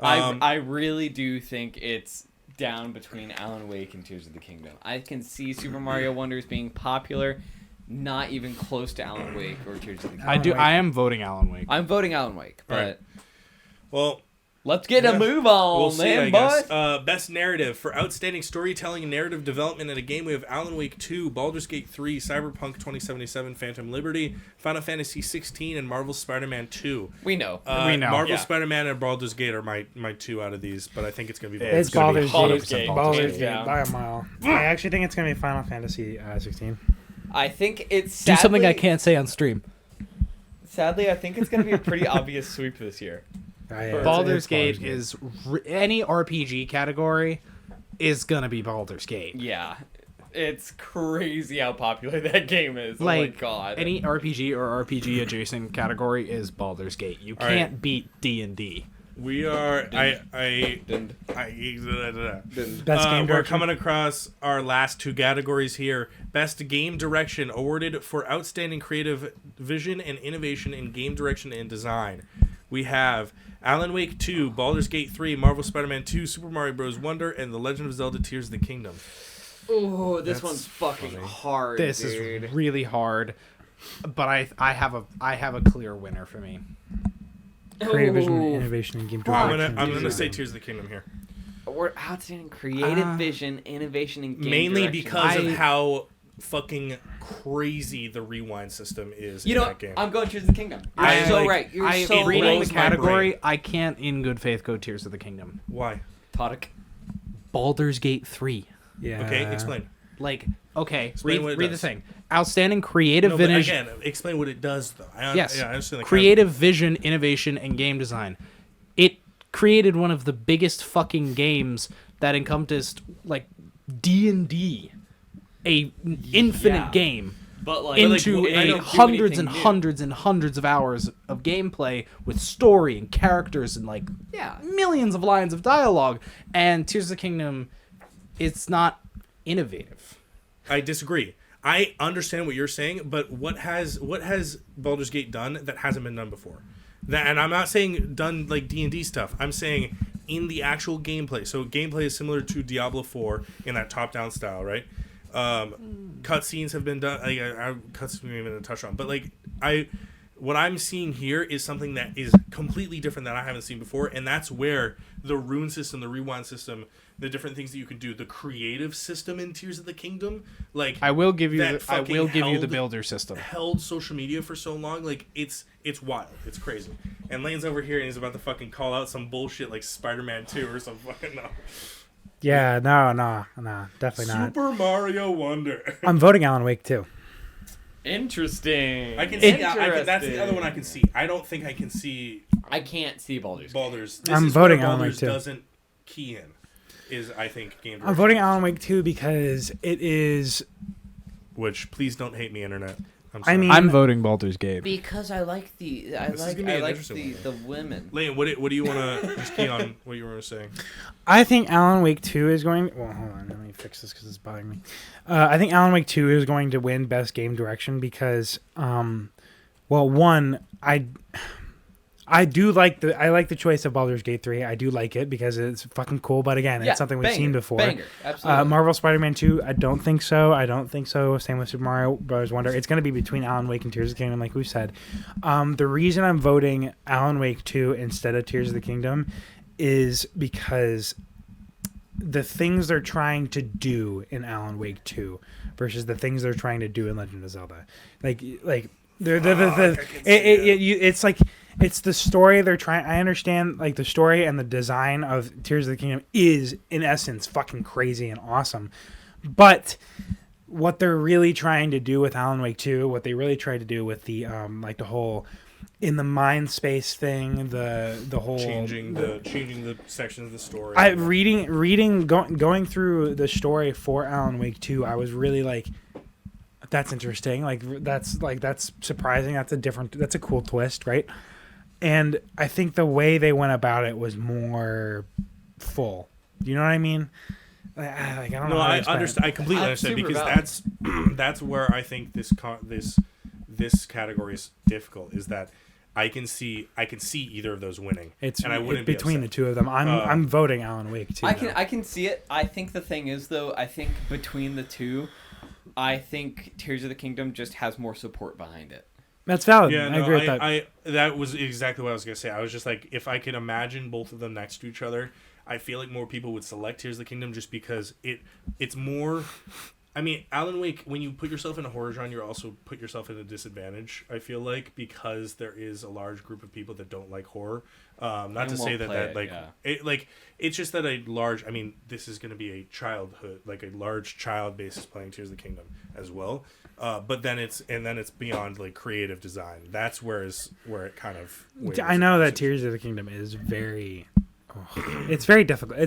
I really do think it's down between Alan Wake and Tears of the Kingdom. I can see Super Mario Wonder as being popular, not even close to Alan Wake or Tears of the Kingdom. I am voting Alan Wake. I'm voting Alan Wake, but Right. Well, let's get a move on, we'll see, man, I boys. guess. Best narrative. For outstanding storytelling and narrative development in a game, we have Alan Wake 2, Baldur's Gate 3, Cyberpunk 2077, Phantom Liberty, Final Fantasy 16, and Marvel's Spider-Man 2. We know. We know. Marvel's Yeah. Spider-Man and Baldur's Gate are my two out of these, but I think it's going to be It's gonna be Baldur's Gate. 100% Baldur's Hands Gate down. by a mile. I actually think it's going to be Final Fantasy 16. I think it's Do something I can't say on stream. Sadly, I think it's going to be a pretty obvious sweep this year. Baldur's Gate is any RPG category is gonna be Baldur's Gate. Yeah. It's crazy how popular that game is. Like oh my god. any RPG or RPG adjacent category is Baldur's Gate. You All can't right. beat D&D. We are... Dun. Best game We're direction. coming across our last two categories here. Best Game Direction, awarded for outstanding creative vision and innovation in game direction and design. We have Alan Wake 2, Baldur's Gate 3, Marvel Spider-Man 2, Super Mario Bros. Wonder, and The Legend of Zelda Tears of the Kingdom. Oh, this That's one's fucking funny. hard, This dude. is really hard, but I have a clear winner for me. Creative vision, Ooh. innovation, and game Fuck, direction. I'm gonna dude. say Tears of the Kingdom here. We're outstanding creative vision, innovation, and game Mainly direction. because of how fucking crazy the rewind system is You in know, that game. I'm going Tears of the Kingdom. You're I, so like- right. You're I so reading right. the my category. brain. I can't, in good faith, go Tears of the Kingdom. Why? Todek. Baldur's Gate 3. Yeah. Okay, explain. Like, okay, Explain what it read the does. thing. Outstanding creative No, but vision. again, explain what it does, though. Yes. Yeah, I understand the Creative vision, innovation, and game design. It created one of the biggest fucking games that encompassed like D&D, a infinite Yeah. game, But like into they a don't do hundreds and anything new. hundreds and hundreds of hours of gameplay with story and characters and like Yeah. millions of lines of dialogue. And Tears of the Kingdom, it's not innovative. I disagree. I understand what you're saying, but what has Baldur's Gate done that hasn't been done before? And I'm not saying done like D&D stuff. I'm saying in the actual gameplay. So gameplay is similar to Diablo 4 in that top-down style, right? Cutscenes have been done. Cutscenes we haven't even touched on, but like what I'm seeing here is something that is completely different that I haven't seen before, and that's where the rune system, the rewind system, the different things that you can do, the creative system in Tears of the Kingdom, like I will give you that I will fucking give you the held- builder system. held social media for so long. Like it's wild. It's crazy. And Lane's over here and he's about to fucking call out some bullshit like Spider-Man 2 or some fucking no. Yeah, no, definitely not. Super Mario Wonder. I'm voting Alan Wake too. Interesting. I can see. That's the other one I can see. I don't think I can see I can't see Baldur's Gate. Baldur's. I'm is voting where Alan Wake Baldur's too. doesn't key in. Is I think game. I'm direction. voting Alan Wake 2 because it is. Which please don't hate me, internet. I mean- I'm voting Baldur's Gate. Because I like the I This is like gonna be I an like interesting the one. women. Lane, what do you want to just key on? What you were saying? I think Alan Wake 2 is going. Well, hold on. Let me fix this because it's bothering me. I think Alan Wake 2 is going to win Best Game Direction because, well, one, I I do like the choice of Baldur's Gate 3. I do like it because it's fucking cool. But again, Yeah, it's something we've banger, seen before. Banger, absolutely. Marvel Spider-Man 2. I don't think so. Same with Super Mario Bros. Wonder. It's going to be between Alan Wake and Tears of the Kingdom, like we said. The reason I'm voting Alan Wake 2 instead of Tears of the Kingdom is because the things they're trying to do in Alan Wake 2 versus the things they're trying to do in Legend of Zelda, it's like it's the story they're trying. I understand like the story and the design of Tears of the Kingdom is in essence fucking crazy and awesome, but what they're really trying to do with Alan Wake 2, what they really tried to do with the like the whole in the mind space thing, the whole changing the sections of the story. Going through the story for Alan Wake 2, I was really like, that's interesting. That's surprising. That's a cool twist, right? And I think the way they went about it was more full. Do you know what I mean? I don't know. No, I understand. I completely understand because that's where I think this category is difficult. Is that I can see either of those winning. And I wouldn't between the two of them. I'm voting Alan Wake too. I can see it. I think the thing is though, I think between the two, I think Tears of the Kingdom just has more support behind it. That's valid. Yeah, I agree with that. That was exactly what I was gonna say. I was just like, if I could imagine both of them next to each other, I feel like more people would select Tears of the Kingdom just because it's more. I mean, Alan Wake, when you put yourself in a horror genre, you also put yourself at a disadvantage, I feel like, because there is a large group of people that don't like horror. Not to say it's just that a large, I mean, this is going to be a large child base is playing Tears of the Kingdom as well. But then it's beyond like creative design. That's where it kind of. I know that Tears of the Kingdom is very. It's very difficult.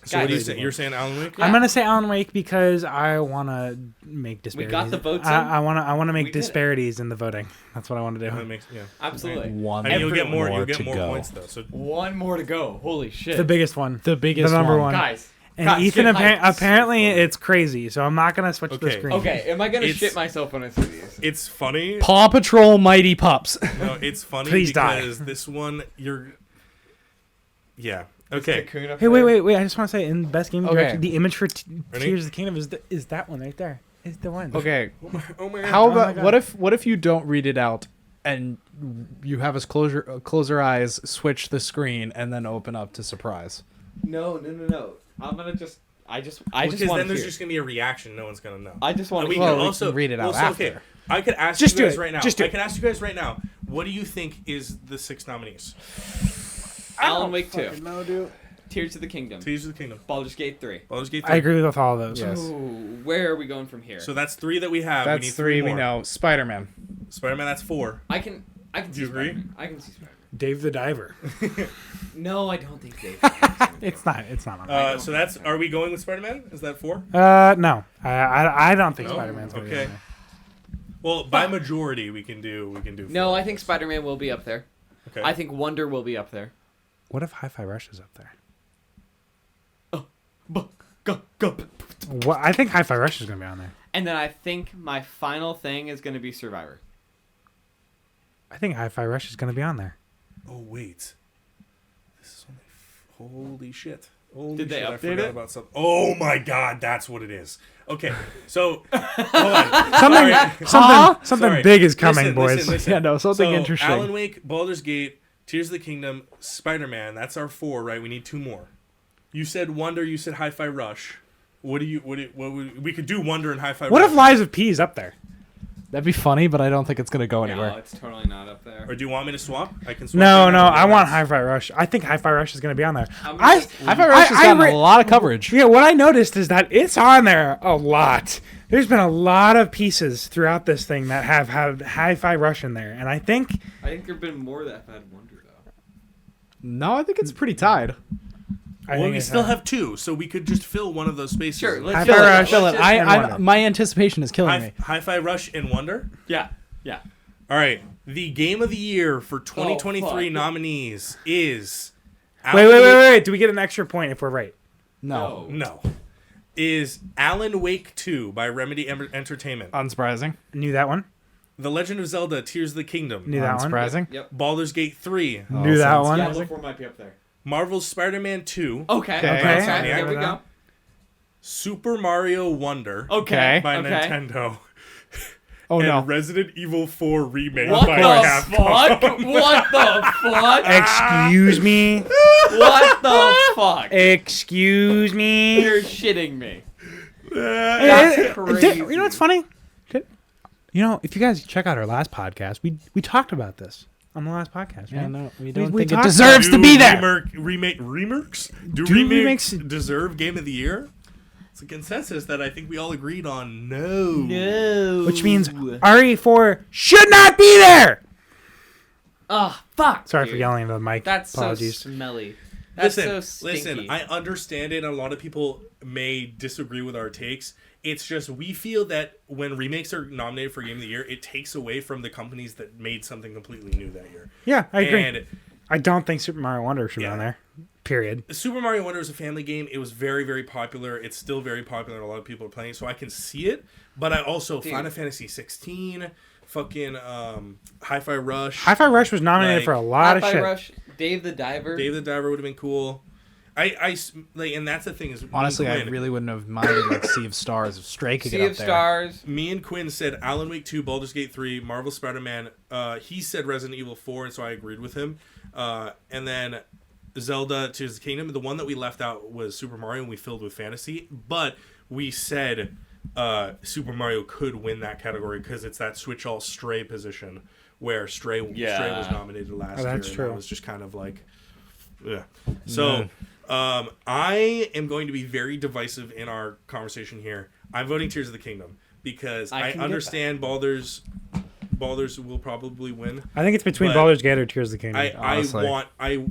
So what do you say? You're saying Alan Wake? Yeah. I'm gonna say Alan Wake because I want to make disparities. We got the votes. I want to make disparities in the voting. That's what I want to do. Absolutely. You'll get more points though. So one more to go. Holy shit! The biggest one. The number one. Guys. And Ethan apparently it's crazy, so I'm not gonna switch the screen. Okay, am I gonna shit myself when I see these? It's funny. Paw Patrol Mighty Pups. No, it's funny Please because die. this one Yeah. Okay. Hey, wait! I just want to say, in best game direction, the image for Tears of the Kingdom is that one right there. Is the one. Okay. Oh my God. How about what if you don't read it out and you have us close our eyes, switch the screen, and then open up to surprise? No. I'm gonna just. I just because want then to there's just gonna be a reaction. No one's gonna know. I just want to. We hear. can also read it out after. Okay. I could ask Just you guys do it. right now. Just do it. I can ask you guys right now. What do you think is the 6 nominees? Alan Wake 2. No, dude. Tears of the Kingdom. Tears of the Kingdom. Baldur's Gate 3. Baldur's Gate 3. I agree with all of those. Yes. Ooh, where are we going from here? So that's 3 that we have. That's we need 3 we more. know. Spider-Man. Spider-Man, that's 4. I can Do see you agree? Spider-Man. I can see Spider-Man. Dave the Diver. No, I don't think Dave. It's not on that. So that's. Are we going with Spider-Man? Is that 4? No. I don't think No? Spider-Man's gonna be Okay. on there. Well, by majority, we can do. 4. No, I think Spider-Man will be up there. Okay. I think Wonder will be up there. What if Hi-Fi Rush is up there? Go. What? I think Hi-Fi Rush is gonna be on there. And then I think my final thing is going to be Survivor. I think Hi-Fi Rush is gonna be on there. Oh wait. This is only. Holy shit. Holy Did they shit, I update forgot it? about something. Oh my God, that's what it is. Okay, so hold on. Something Sorry. big is coming, Listen, boys. listen. Yeah, no, something So, interesting. Alan Wake, Baldur's Gate, Tears of the Kingdom, Spider-Man. That's our 4, right? We need 2 more. You said Wonder. You said Hi-Fi Rush. We could do Wonder and Hi-Fi. What Rush. if Lies of P is up there? That'd be funny, but I don't think it's gonna go No, anywhere. it's totally not up there. Or do you want me to swap? I can swap. No, right no. now. I want Hi-Fi Rush. I think Hi-Fi Rush is gonna be on there. Hi-Fi Rush has gotten a lot of coverage. Yeah, what I noticed is that it's on there a lot. There's been a lot of pieces throughout this thing that have had Hi-Fi Rush in there, and I think there've been more that have had Wonder though. No, I think it's pretty tied. Well, we still have 2, so we could just fill one of those spaces. Sure, let's Hi-Fi fill it. Rush. Fill it. and Wonder. My anticipation is killing me. Hi-Fi Rush and Wonder. Yeah. All right, the game of the year for 2023 fuck. nominees is. Wait. Do we get an extra point if we're right? No. No. Is Alan Wake 2 by Remedy Entertainment. Unsurprising. Knew that one. The Legend of Zelda: Tears of the Kingdom, Knew that one. Surprising. Yep. Baldur's Gate 3, Knew that one. Diablo 4 might be up there. Marvel's Spider-Man 2, Okay. Okay. There we go. Super Mario Wonder Okay. by Okay. Nintendo, Oh and no. Resident Evil 4 remake What by the Capcom. fuck? What the fuck? Excuse me. What the fuck? Excuse me. You're shitting me. That's crazy. You know what's funny? You know, if you guys check out our last podcast, we talked about this on the last podcast. Yeah, Right? no, we don't we think it talked deserves to be there. Remakes? Do remakes deserve Game of the Year? It's a consensus that I think we all agreed on. No. Which means RE4 should not be there. Oh, fuck. Sorry dude. for yelling into the mic. That's Apologies. so smelly. That's so stinky. Listen, I understand it, and a lot of people may disagree with our takes. It's just we feel that when remakes are nominated for Game of the Year, it takes away from the companies that made something completely new that year. Yeah, I agree. And I don't think Super Mario Wonder should be on there. Period. Super Mario Wonder is a family game. It was very, very popular. It's still very popular. A lot of people are playing it, so I can see it. But I also Final Fantasy 16, fucking Hi-Fi Rush. Hi-Fi Rush was nominated for a lot of Hi-Fi shit. Rush, Dave the Diver. Dave the Diver would have been cool. I like, and that's the thing is, Honestly, I Quinn, really wouldn't have minded like Sea of Stars if Stray could Sea get up of there. Stars. me and Quinn said Alan Wake 2, Baldur's Gate 3, Marvel Spider-Man. He said Resident Evil 4, and so I agreed with him. And then Zelda Tears of the Kingdom. The one that we left out was Super Mario, and we filled with fantasy. But we said Super Mario could win that category because it's that switch all Stray position where Stray was nominated last year. That's true. And that was just kind of like, yeah. So I am going to be very divisive in our conversation here. I'm voting Tears of the Kingdom because I understand Baldur's will probably win. I think it's between But Baldur's Gate or Tears of the Kingdom.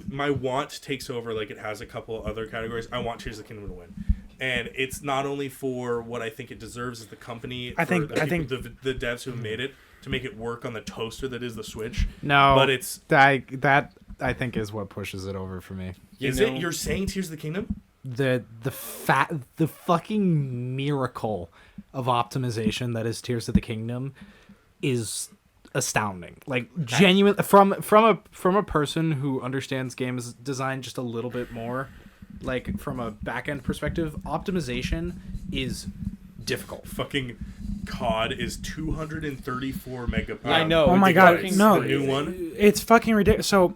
My want takes over, like it has a couple other categories. I want Tears of the Kingdom to win. And it's not only for what I think it deserves as the company, I think the devs who made it to make it work on the toaster that is the Switch. No, but it's that I think is what pushes it over for me. You're saying Tears of the Kingdom? The fucking miracle of optimization that is Tears of the Kingdom is astounding. Like genuine from a person who understands games design just a little bit more, like from a back end perspective, optimization is difficult. Fucking COD is 234 megabytes. I know. Oh my god, no. The new one? It's fucking ridiculous. So,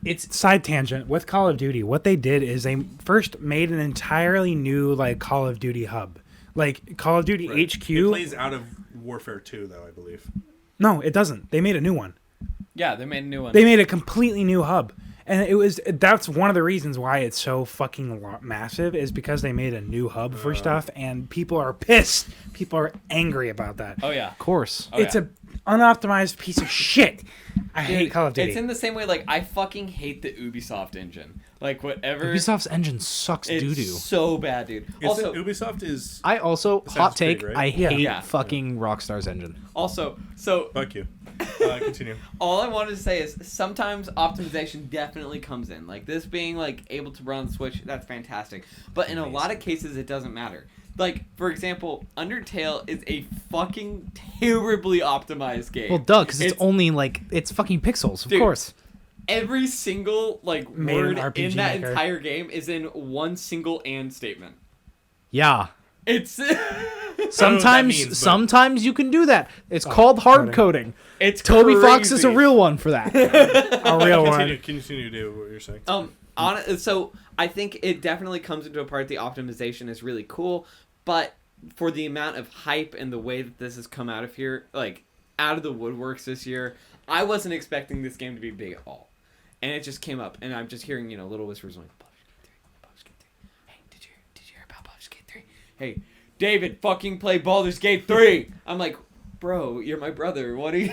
it's side tangent. With Call of Duty, what they did is they first made an entirely new, like, Call of Duty hub. Like, Call of Duty HQ... It plays out of Warfare 2, though, I believe. No, it doesn't. They made a new one. Yeah, they made a new one. They made a completely new hub. And that's one of the reasons why it's so fucking massive is because they made a new hub for stuff, and people are pissed. People are angry about that. Oh yeah. Of course. Oh, It's yeah. a unoptimized piece of shit. I hate Call of Duty. It's in the same way, like, I fucking hate the Ubisoft engine. Like, whatever. Ubisoft's engine sucks It's doo-doo. so bad, dude. Also, Ubisoft is... I also, hot Assassin's take, Creed, right? I hate Yeah. fucking Rockstar's engine. also, so Fuck you. Continue. all I wanted to say is sometimes optimization definitely comes in. Like, this being, like, able to run on the Switch, that's fantastic. But in a lot of cases, it doesn't matter. Like, for example, Undertale is a fucking terribly optimized game. Well, duh, because it's only, like, it's fucking pixels, of Dude, course. Every single, like, Made an word RPG in that maker. entire game is in one single and statement. Yeah. It's... Sometimes you can do that. It's called hard coding. It's Toby crazy. Fox is a real one for that. a real one. Continue to do what you're saying. So I think it definitely comes into a part the optimization is really cool, but for the amount of hype and the way that this has come out of here, like out of the woodworks this year, I wasn't expecting this game to be big at all, and it just came up, and I'm just hearing little whispers like Baldur's Gate 3. Hey, did you hear about Baldur's Gate 3? Hey, David, fucking play Baldur's Gate 3. I'm like, bro, you're my brother. What are you?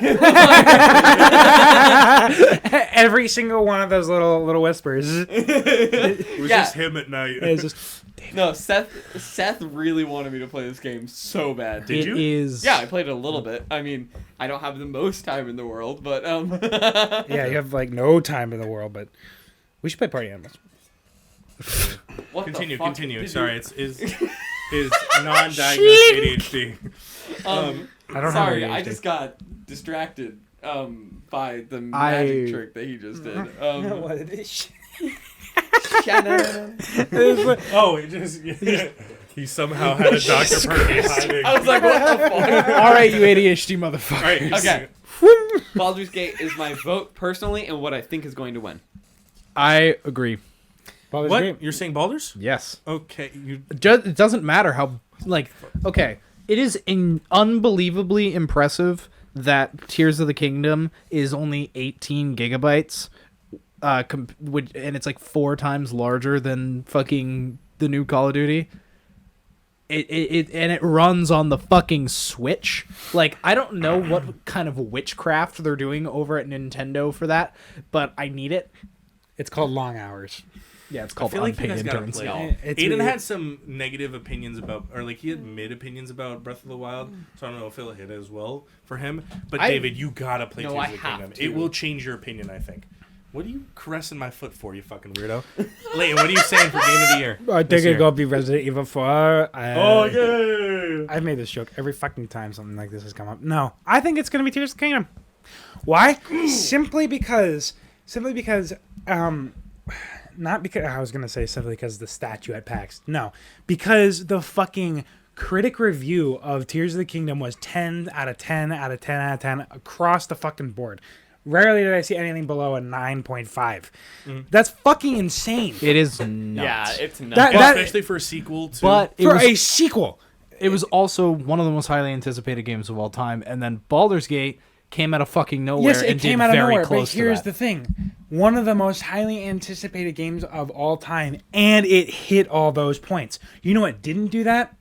Every single one of those little whispers. It was just him at night. It's just, No, Seth really wanted me to play this game so bad. Did you? It is... Yeah, I played it a little bit. I mean, I don't have the most time in the world, but yeah, you have like no time in the world, but we should play Party Animals. What the Continue. fuck did you- Sorry, it's non-diagnosed ADHD. I don't Sorry, have I ADHD. just got distracted by the magic trick that he just did. What it is? Shannon. Oh, it just he somehow had a Dr. Perky hiding. I was like, what the fuck? All right, you ADHD motherfucker. All right, Okay. Baldur's Gate is my vote personally, and what I think is going to win. I agree. Baldur's What? Gate. You're saying Baldur's? Yes. Okay, you. It doesn't matter how, like, okay, it is unbelievably impressive that Tears of the Kingdom is only 18 gigabytes, and it's like 4 times larger than fucking the new Call of Duty. It runs on the fucking Switch. Like, I don't know what kind of witchcraft they're doing over at Nintendo for that, but I need it. It's called Long Hours. Yeah, it's I called feel like you unpaid guys gotta interns. play. No. It's Aiden weird. had some negative opinions about, or like he had mid opinions about Breath of the Wild, so I don't know if it'll hit as well for him. But David, you gotta play No, Tears I of the have Kingdom. to. It will change your opinion, I think. What are you caressing my foot for, you fucking weirdo? Layton, what are you saying for Game of the Year? I this think year? it's gonna be Resident Evil 4. Oh yeah! I've made this joke every fucking time something like this has come up. No, I think it's gonna be Tears of the Kingdom. Why? Simply because, not because I was gonna say simply because the statue at PAX. No, because the fucking critic review of Tears of the Kingdom was 10 out of 10 out of 10 out of 10 across the fucking board. Rarely did I see anything below a 9.5. That's fucking insane. It is nuts. Yeah, it's not. That- Especially for a sequel to. But For a sequel. it was also one of the most highly anticipated games of all time, and then Baldur's Gate came out of fucking nowhere. Yes, it and came did out of very nowhere, but close here's to the that. thing. One of the most highly anticipated games of all time, and it hit all those points. You know what didn't do that?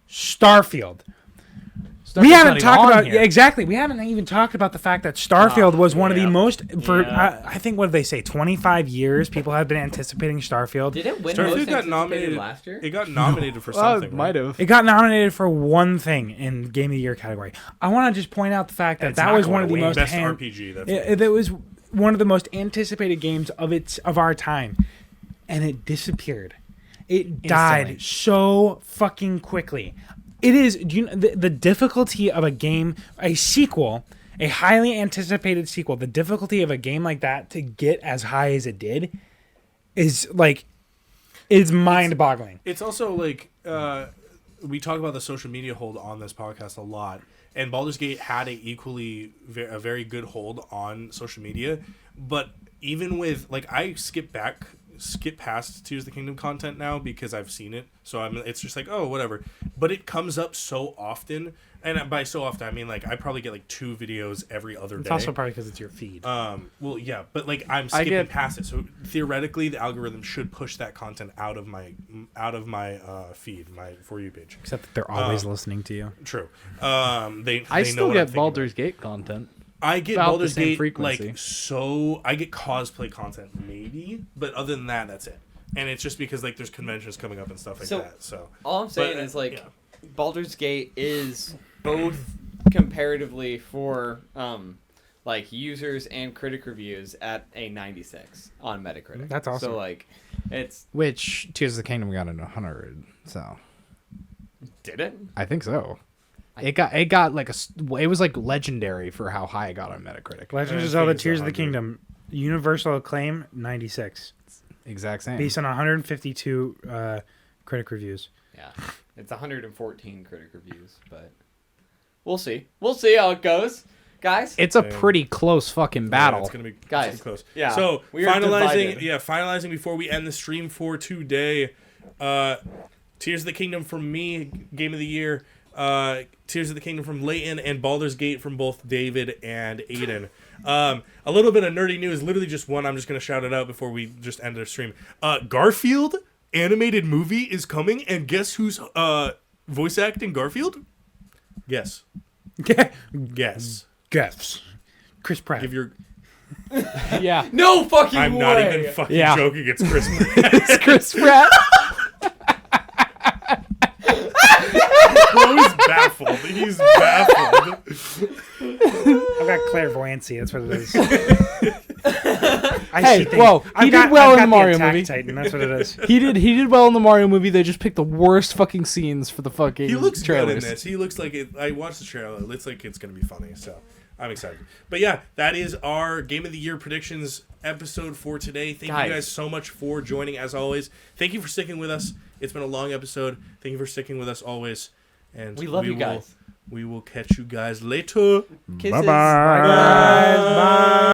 Starfield. Stuff We that's haven't not talked even on about here. exactly. We haven't even talked about the fact that Starfield was one of the yeah. most for Yeah. I think what did they say 25 years people have been anticipating Starfield. Did it win Starfield most got anticipated nominated last year? It got nominated for Well, something. it might have. It got nominated for one thing in Game of the Year category. I want to just point out the fact that It's that not was going one to of the win most best RPG. That's It was one of the most anticipated games of our time, and it disappeared. It died so fucking quickly. It is. Do you know the difficulty of a game, a sequel, a highly anticipated sequel? The difficulty of a game like that to get as high as it did is mind-boggling. It's also like we talk about the social media hold on this podcast a lot, and Baldur's Gate had a very good hold on social media. But even with like, I skip past Tears of the Kingdom content now because I've seen it, so it's just like, oh, whatever. But it comes up so often, and by so often I mean like I probably get like 2 videos every other day. It's also probably because it's your feed. Well, yeah, but like I'm skipping past it, so theoretically the algorithm should push that content out of my feed, my For You page. Except that they're always listening to you. True. I They know still what I'm get thinking Baldur's Gate content. about. I get about the Baldur's same Gate frequency. like so. I get cosplay content maybe, but other than that, that's it. And it's just because like there's conventions coming up and stuff like So, that. So All I'm saying But, is like yeah. Baldur's Gate is both comparatively for like users and critic reviews at a 96 on Metacritic. That's awesome. So like it's Which Tears of the Kingdom got an 100. So did it? I think so. It got like it was like legendary for how high it got on Metacritic. Legend I of Zelda: think it's Tears of the 100. Kingdom, universal acclaim 96, Exact same. based on 152 critic reviews. Yeah. It's 114 critic reviews, but we'll see. We'll see how it goes. Guys, It's a pretty close fucking Yeah, battle. it's gonna be Guys, pretty close. yeah, So we are divided. finalizing before we end the stream for today. Tears of the Kingdom from me, Game of the Year. Tears of the Kingdom from Layton, and Baldur's Gate from both David and Aiden. A little bit of nerdy news, literally just one. I'm just gonna shout it out before we just end the stream. Garfield animated movie is coming, and guess who's voice acting Garfield? Guess. Guess. Guess. Chris Pratt. Give your. Yeah. no fucking I'm way. not even fucking Yeah. joking. It's Chris Pratt. It's Chris Pratt. He's baffled. He's baffled. I've got clairvoyancy. That's what it is. I Hey, see things. whoa, he I've did got- well I've in the got Mario Attack movie. Titan. That's what it is. He did well in the Mario movie. They just picked the worst fucking scenes for the fucking He looks trailers. good in this. He looks like it. I watched the trailer. It looks like it's gonna be funny. So, I'm excited. But yeah, that is our Game of the Year predictions episode for today. Thank you guys so much for joining, as always. Thank you for sticking with us. It's been a long episode. Thank you for sticking with us always. And We love you guys. We will catch you guys later. Kisses. Bye-bye. Bye.